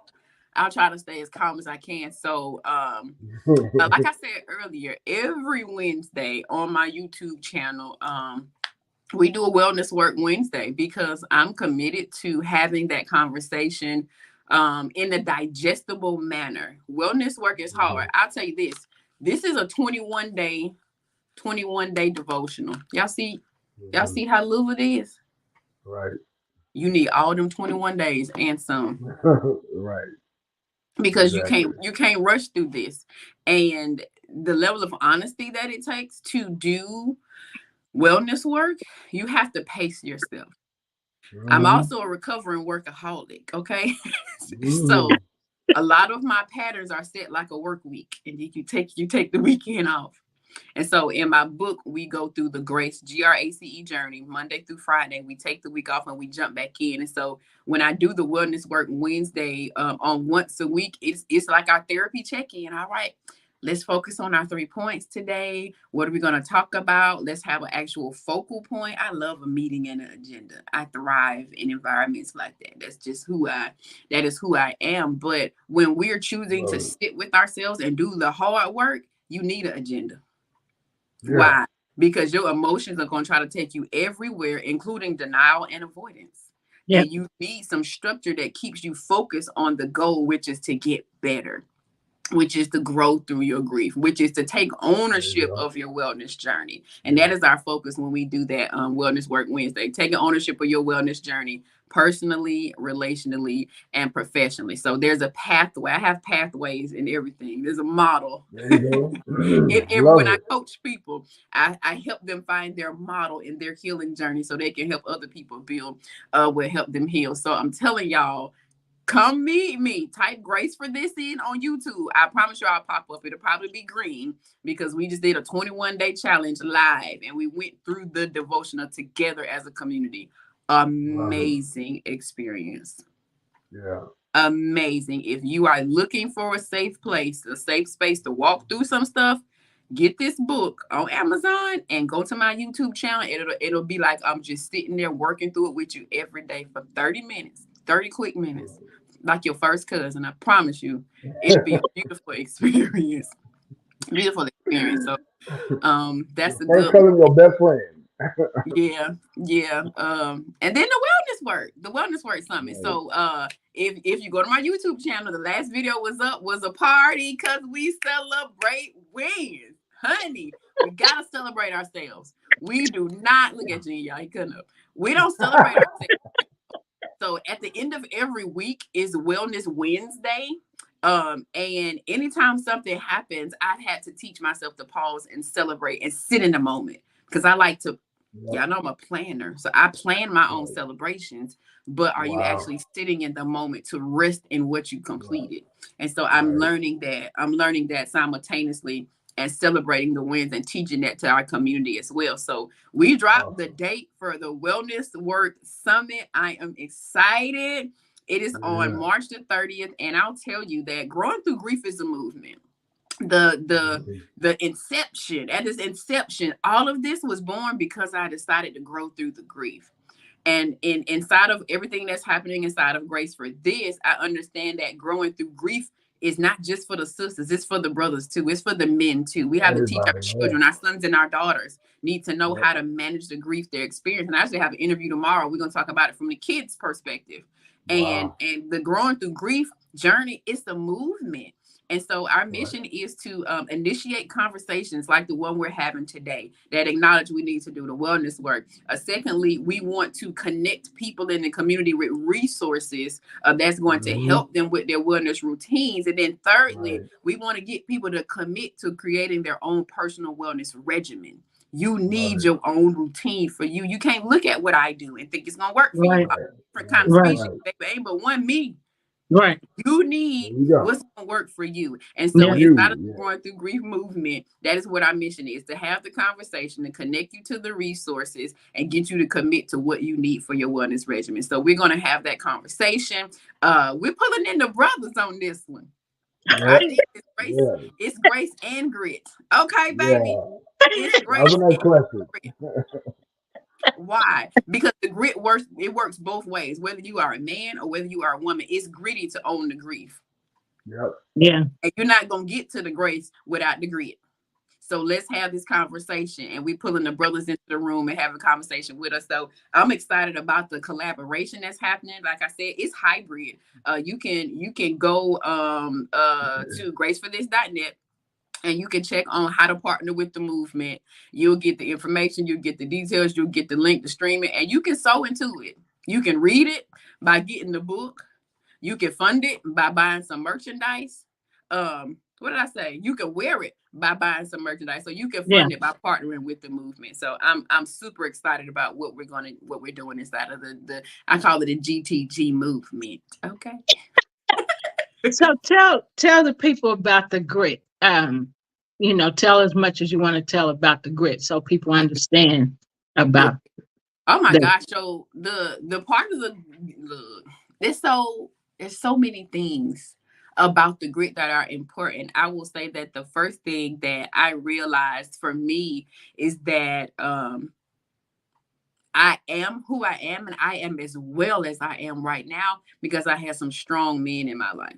I'll try to stay as calm as I can. So, like I said earlier, every Wednesday on my YouTube channel, we do a Wellness Work Wednesday because I'm committed to having that conversation in a digestible manner. Wellness work is hard. I'll tell you this. This is a 21-day devotional. Y'all see how little it is? Right. You need all them 21 days and some. Right. Because Exactly. you can't rush through this. And the level of honesty that it takes to do wellness work, you have to pace yourself. I'm also a recovering workaholic, okay? So a lot of my patterns are set like a work week, and you take the weekend off. And so in my book, we go through the GRACE journey, Monday through Friday. We take the week off and we jump back in. And so when I do the Wellness Work Wednesday on once a week, it's like our therapy check-in. All right, let's focus on our 3 points today. What are we going to talk about? Let's have an actual focal point. I love a meeting and an agenda. I thrive in environments like that. That is who I am. But when we're choosing to sit with ourselves and do the hard work, you need an agenda. Yeah. Why? Because your emotions are going to try to take you everywhere, including denial and avoidance. Yep. And you need some structure that keeps you focused on the goal, which is to get better, which is to grow through your grief, which is to take ownership of your wellness journey. And that is our focus when we do that Wellness Work Wednesday, taking ownership of your wellness journey, personally, relationally, and professionally. So there's a pathway. I have pathways in everything. There's a model. There you go. When I coach people, I help them find their model in their healing journey so they can help other people build what help them heal. So I'm telling y'all, come meet me. Type Grace for This in on YouTube. I promise you I'll pop up. It'll probably be green because we just did a 21-day challenge live and we went through the devotional together as a community. Amazing experience. Yeah. Amazing. If you are looking for a safe place, a safe space to walk through some stuff, get this book on Amazon and go to my YouTube channel. It'll be like I'm just sitting there working through it with you every day for 30 minutes, 30 quick minutes, like your first cousin. I promise you, it'll be a beautiful experience. Beautiful experience. So that's a First good cousin, your best friend. yeah. And then the wellness work summit. So if you go to my YouTube channel, the last video was a party because we celebrate wins. Honey, we gotta celebrate ourselves. We do not look at Gene, y'all. He couldn't have. We don't celebrate ourselves. So at the end of every week is Wellness Wednesday. And anytime something happens, I've had to teach myself to pause and celebrate and sit in the moment. Because I like to, I know I'm a planner. So I plan my own celebrations, but are you actually sitting in the moment to rest in what you completed? And so I'm learning that simultaneously and celebrating the wins and teaching that to our community as well. So we dropped the date for the Wellness Work Summit. I am excited. It is on March the 30th. And I'll tell you that growing through grief is a movement. The inception, at its inception, all of this was born because I decided to grow through the grief. And inside of everything that's happening inside of Grace for This, I understand that growing through grief is not just for the sisters, it's for the brothers too. It's for the men too. We have to teach our children, our sons and our daughters need to know how to manage the grief they're experiencing. And I actually have an interview tomorrow. We're going to talk about it from the kids' perspective. And the growing through grief journey, it's a movement. And so our mission is to initiate conversations like the one we're having today that acknowledge we need to do the wellness work. Secondly, we want to connect people in the community with resources that's going to help them with their wellness routines. And then thirdly, we want to get people to commit to creating their own personal wellness regimen. You need your own routine for you. You can't look at what I do and think it's going to work for you. Different kind of species, baby, ain't but one me. Right. You need what's going to work for you. And so inside of the Growing Through Grief movement, that is what our mission is, to have the conversation, to connect you to the resources and get you to commit to what you need for your wellness regimen. So we're going to have that conversation. We're pulling in the brothers on this one. It's grace and grit. Okay, baby. It's grace and grit. Why? Because the grit works both ways. Whether you are a man or whether you are a woman, it's gritty to own the grief. Yeah. And you're not gonna get to the grace without the grit. So let's have this conversation, and we pulling the brothers into the room and have a conversation with us. So I'm excited about the collaboration that's happening. Like I said, it's hybrid. You can go to graceforthis.net. and you can check on how to partner with the movement. You'll get the information, you'll get the details, you'll get the link to stream it, and you can sow into it. You can read it by getting the book. You can fund it by buying some merchandise. What did I say? You can wear it by buying some merchandise. So you can fund it by partnering with the movement. So I'm super excited about what we're doing inside of the I call it a GTG movement. Okay. So tell the people about the grit. Tell as much as you want to tell about the grit so people understand about. Oh my gosh. So the part of there's so many things about the grit that are important. I will say that the first thing that I realized for me is that I am who I am, and I am as well as I am right now because I had some strong men in my life.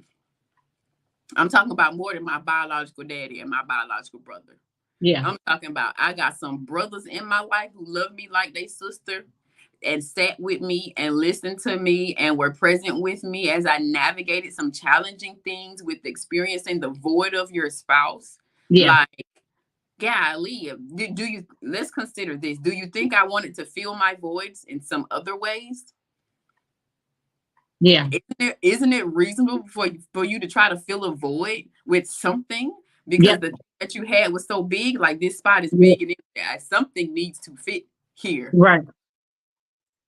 I'm talking about more than my biological daddy and my biological brother. Yeah. I'm talking about I got some brothers in my life who love me like they sister and sat with me and listened to me and were present with me as I navigated some challenging things with experiencing the void of your spouse. Yeah. Like, golly, let's consider this. Do you think I wanted to fill my voids in some other ways? Yeah. Isn't it reasonable for you to try to fill a void with something? Because the thing that you had was so big, like this spot is big and something needs to fit here. Right.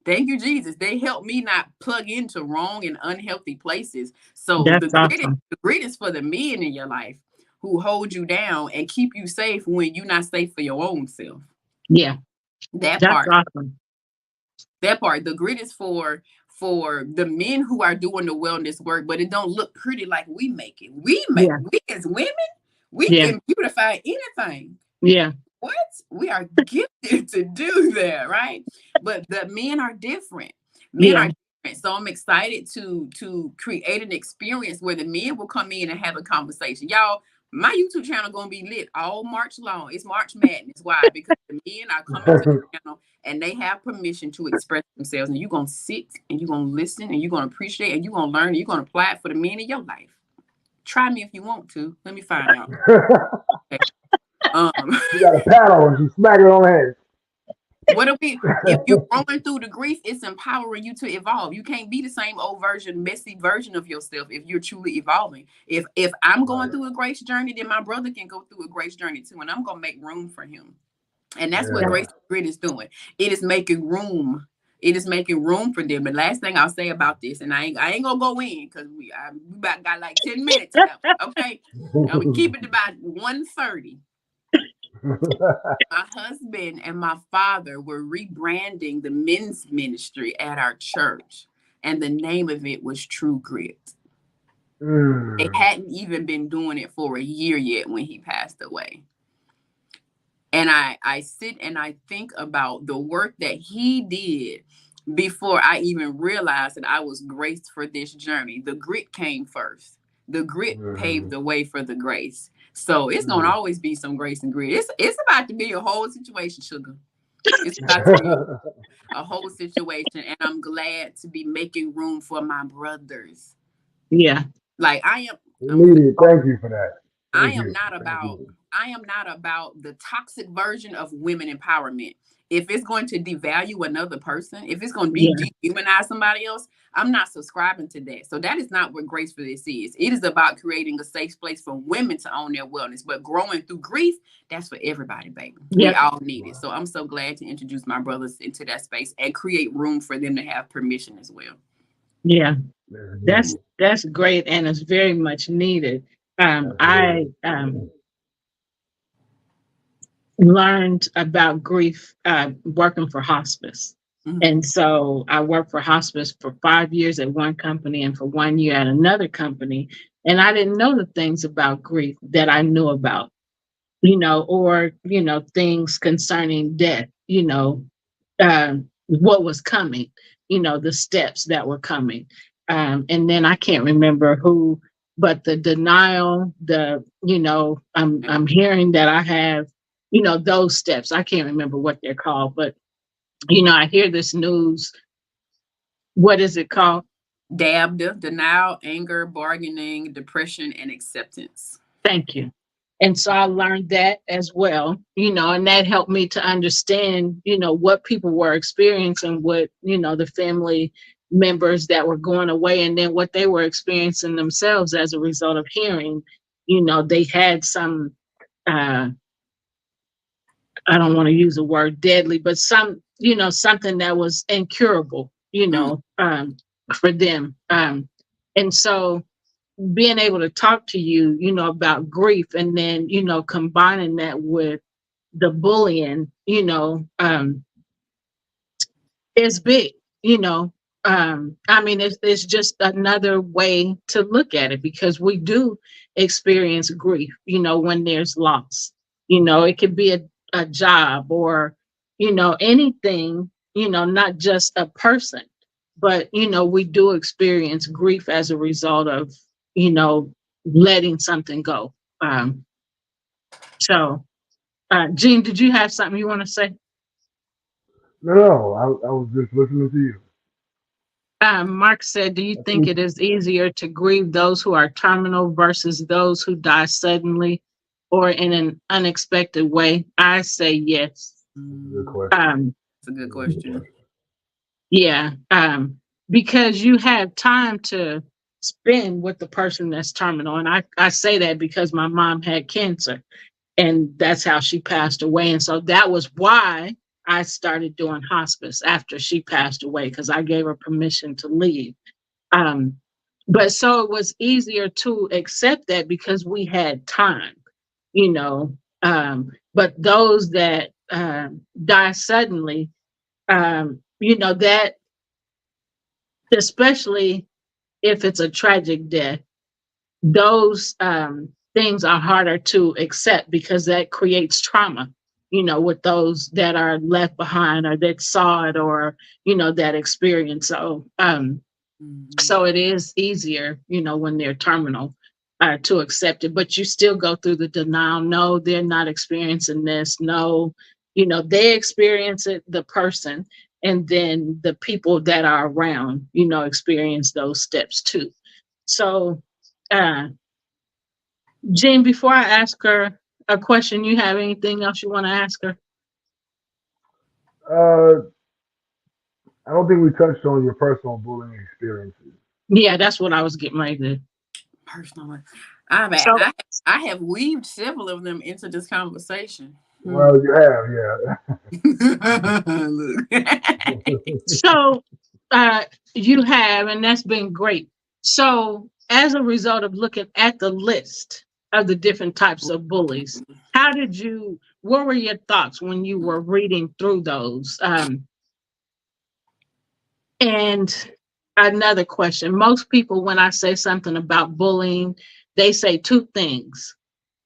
Thank you, Jesus. They help me not plug into wrong and unhealthy places. So the grit is for the men in your life who hold you down and keep you safe when you're not safe for your own self. Yeah. That's part. Awesome. That part. The grit is for the men who are doing the wellness work, but it don't look pretty like we make it. We as women, we can beautify anything. Yeah. What? We are gifted to do that, right? But the men are different. Men are different. So I'm excited to create an experience where the men will come in and have a conversation. Y'all, my YouTube channel gonna be lit all March long. It's March Madness. Why? Because the men are coming to the channel and they have permission to express themselves. And you're gonna sit and you're gonna listen and you're gonna appreciate and you're gonna learn and you're gonna apply it for the men in your life. Try me if you want to. Let me find out. Okay. You got a paddle and you smack it on the head. If you're growing through the grief, it's empowering you to evolve. You can't be the same old version, messy version of yourself if you're truly evolving. If I'm going through a grace journey, then my brother can go through a grace journey too, and I'm gonna make room for him. And that's what Grace Grit is doing. It is making room. It is making room for them. The last thing I'll say about this, and I ain't gonna go in because we about got like 10 minutes left. Okay, now we keep it about 1:30. My husband and my father were rebranding the men's ministry at our church, and the name of it was True Grit. They hadn't even been doing it for a year yet when he passed away. And I sit and I think about the work that he did before I even realized that I was graced for this journey. The grit came first. The grit paved the way for the grace. So it's gonna always be some grace and grit. It's about to be a whole situation, sugar. It's about to be a whole situation, and I'm glad to be making room for my brothers. Yeah, like I am. Immediate. Thank you for that. I Thank am you. not Thank about you. the toxic version of women empowerment. If it's going to devalue another person, if it's going to Yeah. dehumanize somebody else, I'm not subscribing to that. So that is not what Grace for This is. It is about creating a safe place for women to own their wellness. But growing through grief, that's for everybody, baby. We Yep. all need it. So I'm so glad to introduce my brothers into that space and create room for them to have permission as well. Yeah. That's That's great, and it's very much needed. I learned about grief working for hospice. Mhm. And so I worked for hospice for 5 years at one company and for 1 year at another company. And I didn't know the things about grief that I knew about, or, things concerning death, what was coming, the steps that were coming. And then I can't remember who, but the denial, I'm hearing that I have, those steps. I can't remember what they're called, but, I hear this news. What is it called? DABD, denial, anger, bargaining, depression, and acceptance. Thank you. And so I learned that as well, and that helped me to understand, what people were experiencing with, the family members that were going away, and then what they were experiencing themselves as a result of hearing, they had some, I don't want to use the word deadly, but something that was incurable, for them. And so being able to talk to you, about grief, and then, combining that with the bullying, is big, it's just another way to look at it, because we do experience grief, when there's loss. It could be a job, or, anything, not just a person, but, we do experience grief as a result of, letting something go. So, Jean, did you have something you want to say? No. I was just listening to you. Mark said, do you think it is easier to grieve those who are terminal versus those who die suddenly or in an unexpected way? I say yes. Good question. That's a good question. Yeah, because you have time to spend with the person that's terminal. And I say that because my mom had cancer, and that's how she passed away. And so that was why I started doing hospice after she passed away, because I gave her permission to leave. But so it was easier to accept that because we had time, but those that die suddenly, that, especially if it's a tragic death, those things are harder to accept, because that creates trauma, with those that are left behind, or that saw it, or, that experience. So, so it is easier, when they're terminal, to accept it, but you still go through the denial. No, they're not experiencing this. No, they experience it, the person, and then the people that are around, experience those steps too. So, Jean, before I ask her a question, you have anything else you want to ask her? I don't think we touched on your personal bullying experiences. Yeah, that's what I was getting ready to. Personally, So- I have weaved several of them into this conversation. Well, you have, yeah. Look. So, you have, and that's been great. So, as a result of looking at the list of the different types of bullies, what were your thoughts when you were reading through those? And another question, most people, when I say something about bullying, they say two things,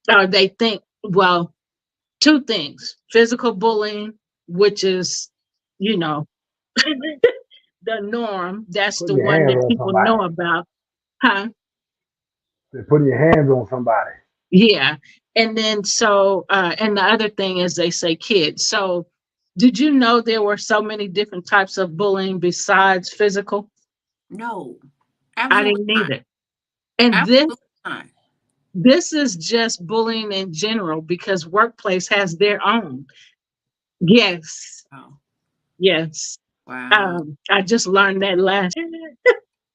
or they think, well, two things: physical bullying, which is, the norm. That's Putting the your one hands that on people somebody. know about. Huh? They're putting your hands on somebody. Yeah. And then so, and the other thing is they say kids. So did you know there were so many different types of bullying besides physical? No, I absolutely didn't not. either. And Absolutely not. This is just bullying in general because workplace has their own. Yes, Oh, yes. wow. I just learned that last.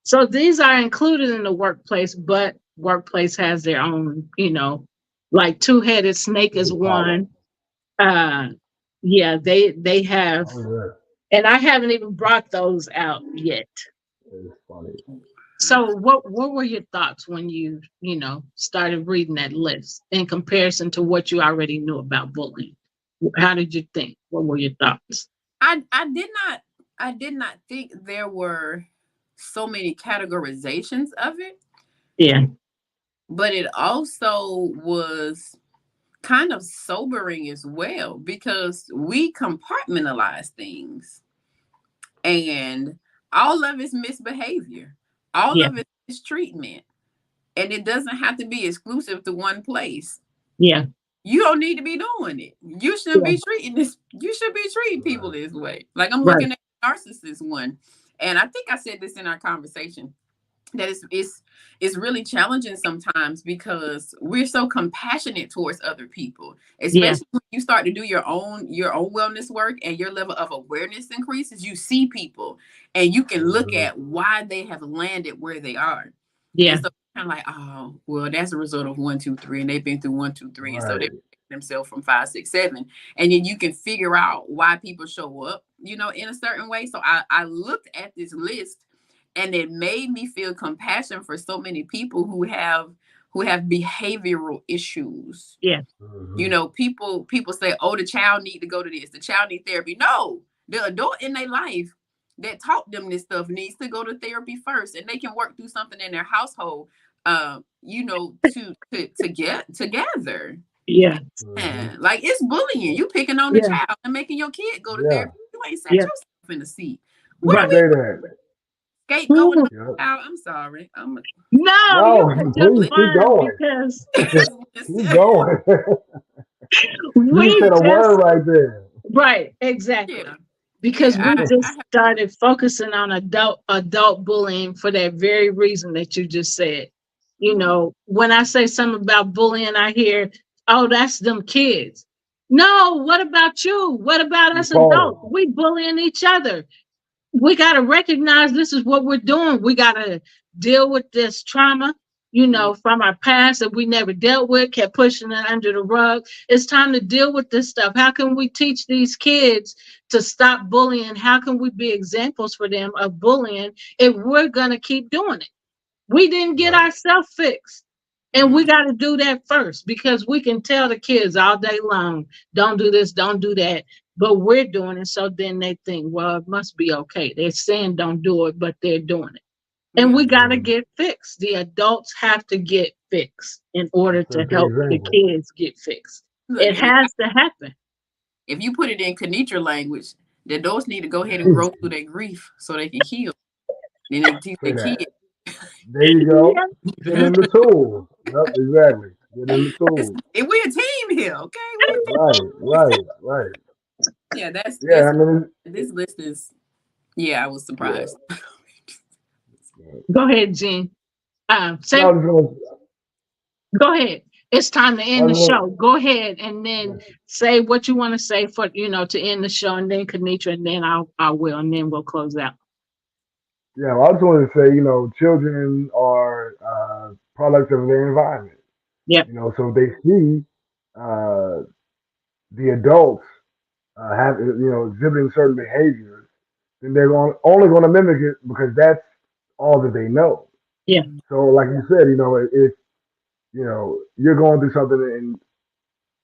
So these are included in the workplace, but workplace has their own, like two-headed snake is one. Uh, yeah, they have, Oh yeah, and I haven't even brought those out yet. it's funny. So what were your thoughts when you started reading that list in comparison to what you already knew about bullying? How did you think? What were your thoughts? I did not think there were so many categorizations of it, Yeah, but it also was kind of sobering as well because we compartmentalize things and all of it's misbehavior, all yeah, of it is treatment, and it doesn't have to be exclusive to one place. yeah, You don't need to be doing it. You shouldn't yeah. be treating this. You should be treating people this way. Like I'm Right. looking at the narcissist one, and I think I said this in our conversation that it's really challenging sometimes because we're so compassionate towards other people, Yeah, especially when you start to do your own wellness work and your level of awareness increases. You see people, and you can look at why they have landed where they are, yeah, and so kind of like, oh, well, that's a result of 1, 2, 3, and they've been through 1, 2, 3, and so they Right. themselves from 5, 6, 7, and then you can figure out why people show up, in a certain way. So I looked at this list, and it made me feel compassion for so many people who have behavioral issues. yeah, People say, oh, the child need to go to this, the child need therapy. No, the adult in their life that taught them this stuff needs to go to therapy first, and they can work through something in their household, to get together. yeah, Yeah, like it's bullying. You picking on the yeah, child and making your kid go to Yeah. therapy. You ain't sat yeah. yourself in the seat. You What Right. are we say that. scapegoating on Yep. the child? I'm sorry. No, No, you were please just keep fine going. because Keep going. You we just said a word just right there. right, exactly. Yeah. Because Yeah, we I just have started focusing on adult bullying for that very reason that you just said. When I say something about bullying, I hear, "Oh, that's them kids." No, what about you? What about You us adults? pause. We bullying each other. We got to recognize this is what we're doing. We got to deal with this trauma, from our past that we never dealt with, kept pushing it under the rug. It's time to deal with this stuff. How can we teach these kids to stop bullying? How can we be examples for them of bullying if we're going to keep doing it? We didn't get Right. ourselves fixed. And we got to do that first because we can tell the kids all day long, don't do this, don't do that. But we're doing it. So then they think, well, it must be okay. They're saying don't do it, but they're doing it. And we got to get fixed. The adults have to get fixed in order to Set the help the example. kids get fixed. Look, It has to happen. if you put it in Kenitra language, the adults need to go ahead and grow through their grief so they can heal. Then they can teach Say their that. kids. There you go. Get in the tools. Yep, exactly. Get in the tools. And we're a team here, okay? Right. Yeah, Yeah, I mean, this list is. Yeah, I was surprised. Go ahead, Jean. Say, I was gonna, go ahead. It's time to end the I was show. Go ahead and then say what you want to say for to end the show, and then Kenitra, and then I will, and then we'll close out. yeah, well, I just wanted to say, children are products of their environment. Yep. So if they see the adults exhibiting certain behaviors, then they're only going to mimic it because that's all that they know. Yeah. So, like you said, if you're going through something and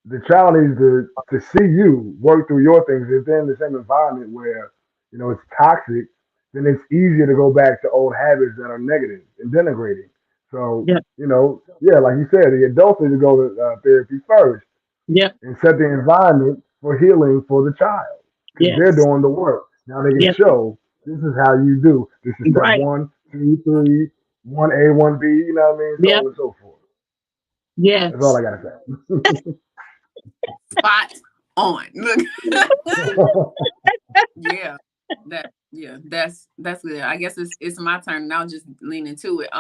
the child needs to see you work through your things, if they're in the same environment where it's toxic, then it's easier to go back to old habits that are negative and denigrating. So, Yep. like you said, the adults need to go to therapy first. Yep. And set the environment for healing for the child. Because Yes. they're doing the work. Now they can Yep. show this is how you do. This is step Right. 1, 2, 3, 1A, 1B, you know what I mean? So Yep. on and so forth. Yes. That's all I gotta say. Spot on. Look. That's good. I guess it's my turn, and I'll just lean into it.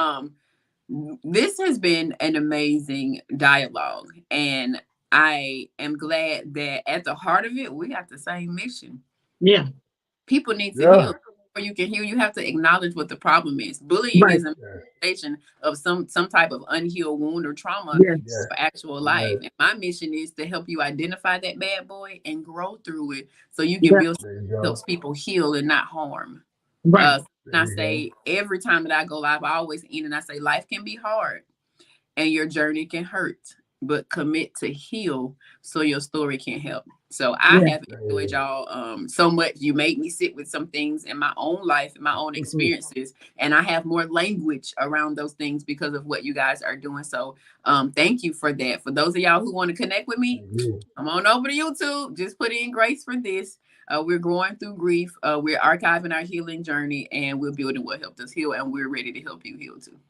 This has been an amazing dialogue, and I am glad that at the heart of it, we got the same mission. Yeah. People need to Yeah. heal. Before you can heal, you have to acknowledge what the problem is. Bullying Right. is a manifestation of some type of unhealed wound or trauma Yes. Yes. for actual life. And my mission is to help you identify that bad boy and grow through it so you can Yeah. build There you go. helps people heal and not harm. Right. And I say every time that I go live, I always end and I say life can be hard and your journey can hurt, but commit to heal so your story can help. So I Yeah. have enjoyed y'all so much. You made me sit with some things in my own life, in my own experiences, and I have more language around those things because of what you guys are doing. So thank you for that. For those of y'all who want to connect with me, come on over to YouTube. Just put in Grace for this. We're growing through grief. We're archiving our healing journey, and we're building what helped us heal, and we're ready to help you heal too.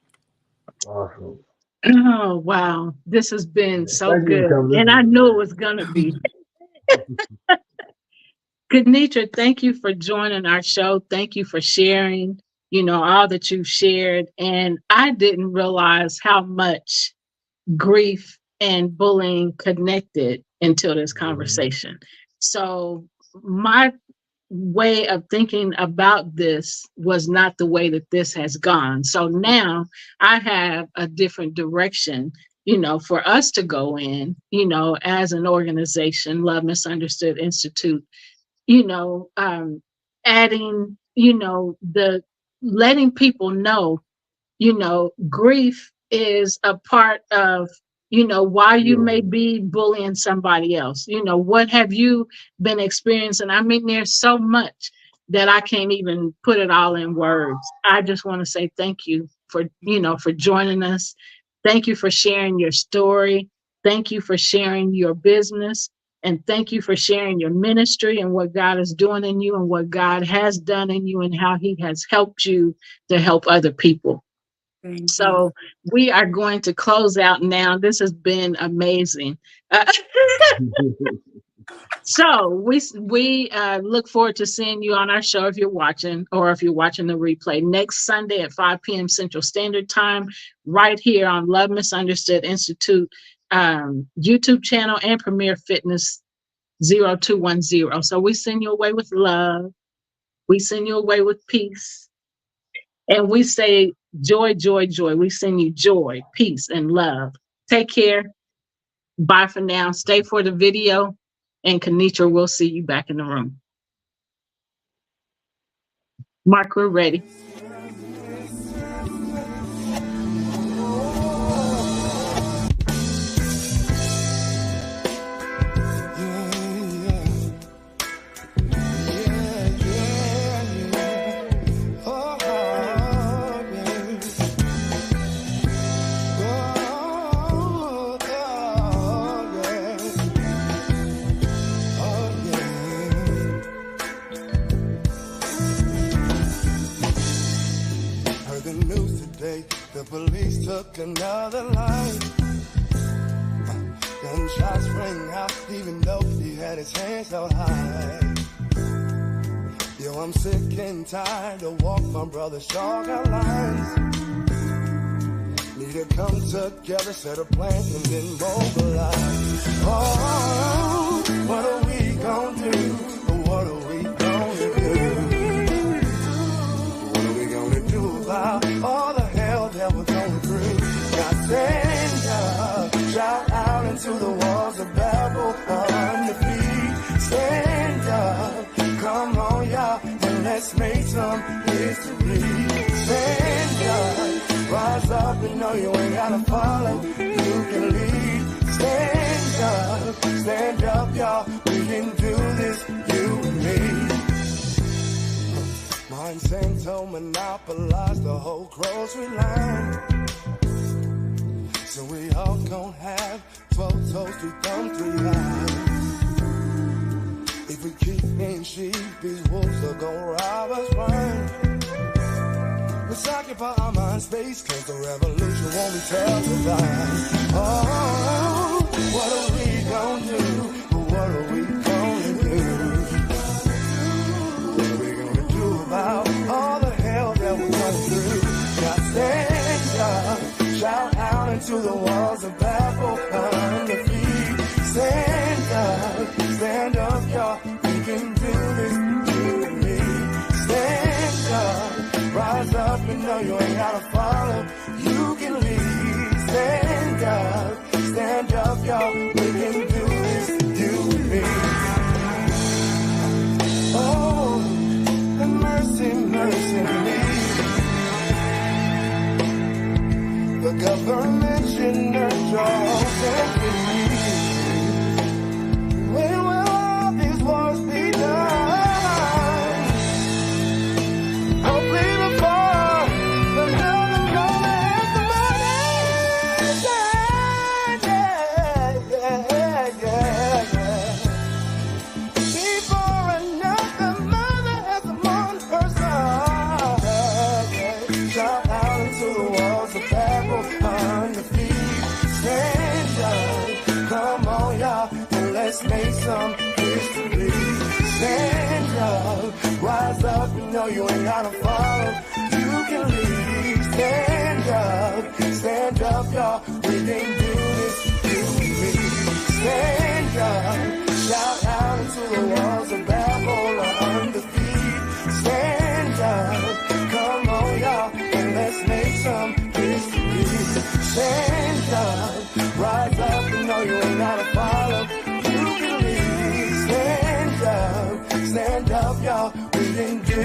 Awesome. Oh, wow. This has been so Thank you for good. coming And in. I knew it was going to be. Kenitra, thank you for joining our show. Thank you for sharing, all that you've shared. And I didn't realize how much grief and bullying connected until this conversation. So my way of thinking about this was not the way that this has gone. So now I have a different direction, for us to go in, as an organization, Love Misunderstood Institute, adding, the letting people know, grief is a part of, why you may be bullying somebody else. What have you been experiencing? I mean, there's so much that I can't even put it all in words. I just want to say thank you for joining us. Thank you for sharing your story. Thank you for sharing your business. And thank you for sharing your ministry and what God is doing in you and what God has done in you and how he has helped you to help other people. So we are going to close out now. This has been amazing. So we look forward to seeing you on our show if you're watching, or if you're watching the replay next Sunday at 5 p.m. Central Standard Time, right here on Love Misunderstood Institute YouTube channel and Premier Fitness 0210. So we send you away with love. We send you away with peace. And we say joy, joy, joy. We send you joy, peace, and love. Take care. Bye for now. Stay for the video. And Kenitra, we'll see you back in the room. Mark, we're ready. The police took another life. Gunshots rang out, even though he had his hands held high. Yo, I'm sick and tired to walk my brother's short lines. Need to come together, set a plan, and then mobilize. Oh, what are we gonna do? What are we gonna do? What are we gonna do about all the hell that we're going through? God stand up, shout out into the walls of Babel on the feet. Stand up, come on y'all, and let's make some history. Stand up, rise up and know you ain't gotta follow, you can lead. Stand up y'all, we can do this, you and me. Monsanto monopolized the whole grocery line. So we all gon' have 12 toes, 3 thumbs, 3 lives. If we keep being sheep, these wolves are gon' rob us blind. Let's occupy our mind space, cause the revolution won't be televised. Oh, what are we gon' do? What are we gonna do? What are we gonna do about all the hell that we're going through? God stand up, into the walls of Babel on your feet. Stand up, y'all. We can do this, you and me. Stand up, rise up and know you ain't gotta follow. You can lead. Stand up, y'all. We can do this, you and me. Oh, mercy, mercy me. The government should nurture all safety. When will all these wars be done? Hopefully before another moment has the money. Before another mother has the one person. Shout out into the walls of Babel on your feet. Stand up, come on y'all, and let's make some history. Stand up, rise up, you know you ain't gotta follow. You can lead. Stand up, y'all. We can do this, you and me. Stand up, shout out into the walls of Babel on the feet. Stand up, come on y'all, and let's make some history. Stand up, rise up, you know you ain't gotta follow. You can lead. Stand up, y'all. We can do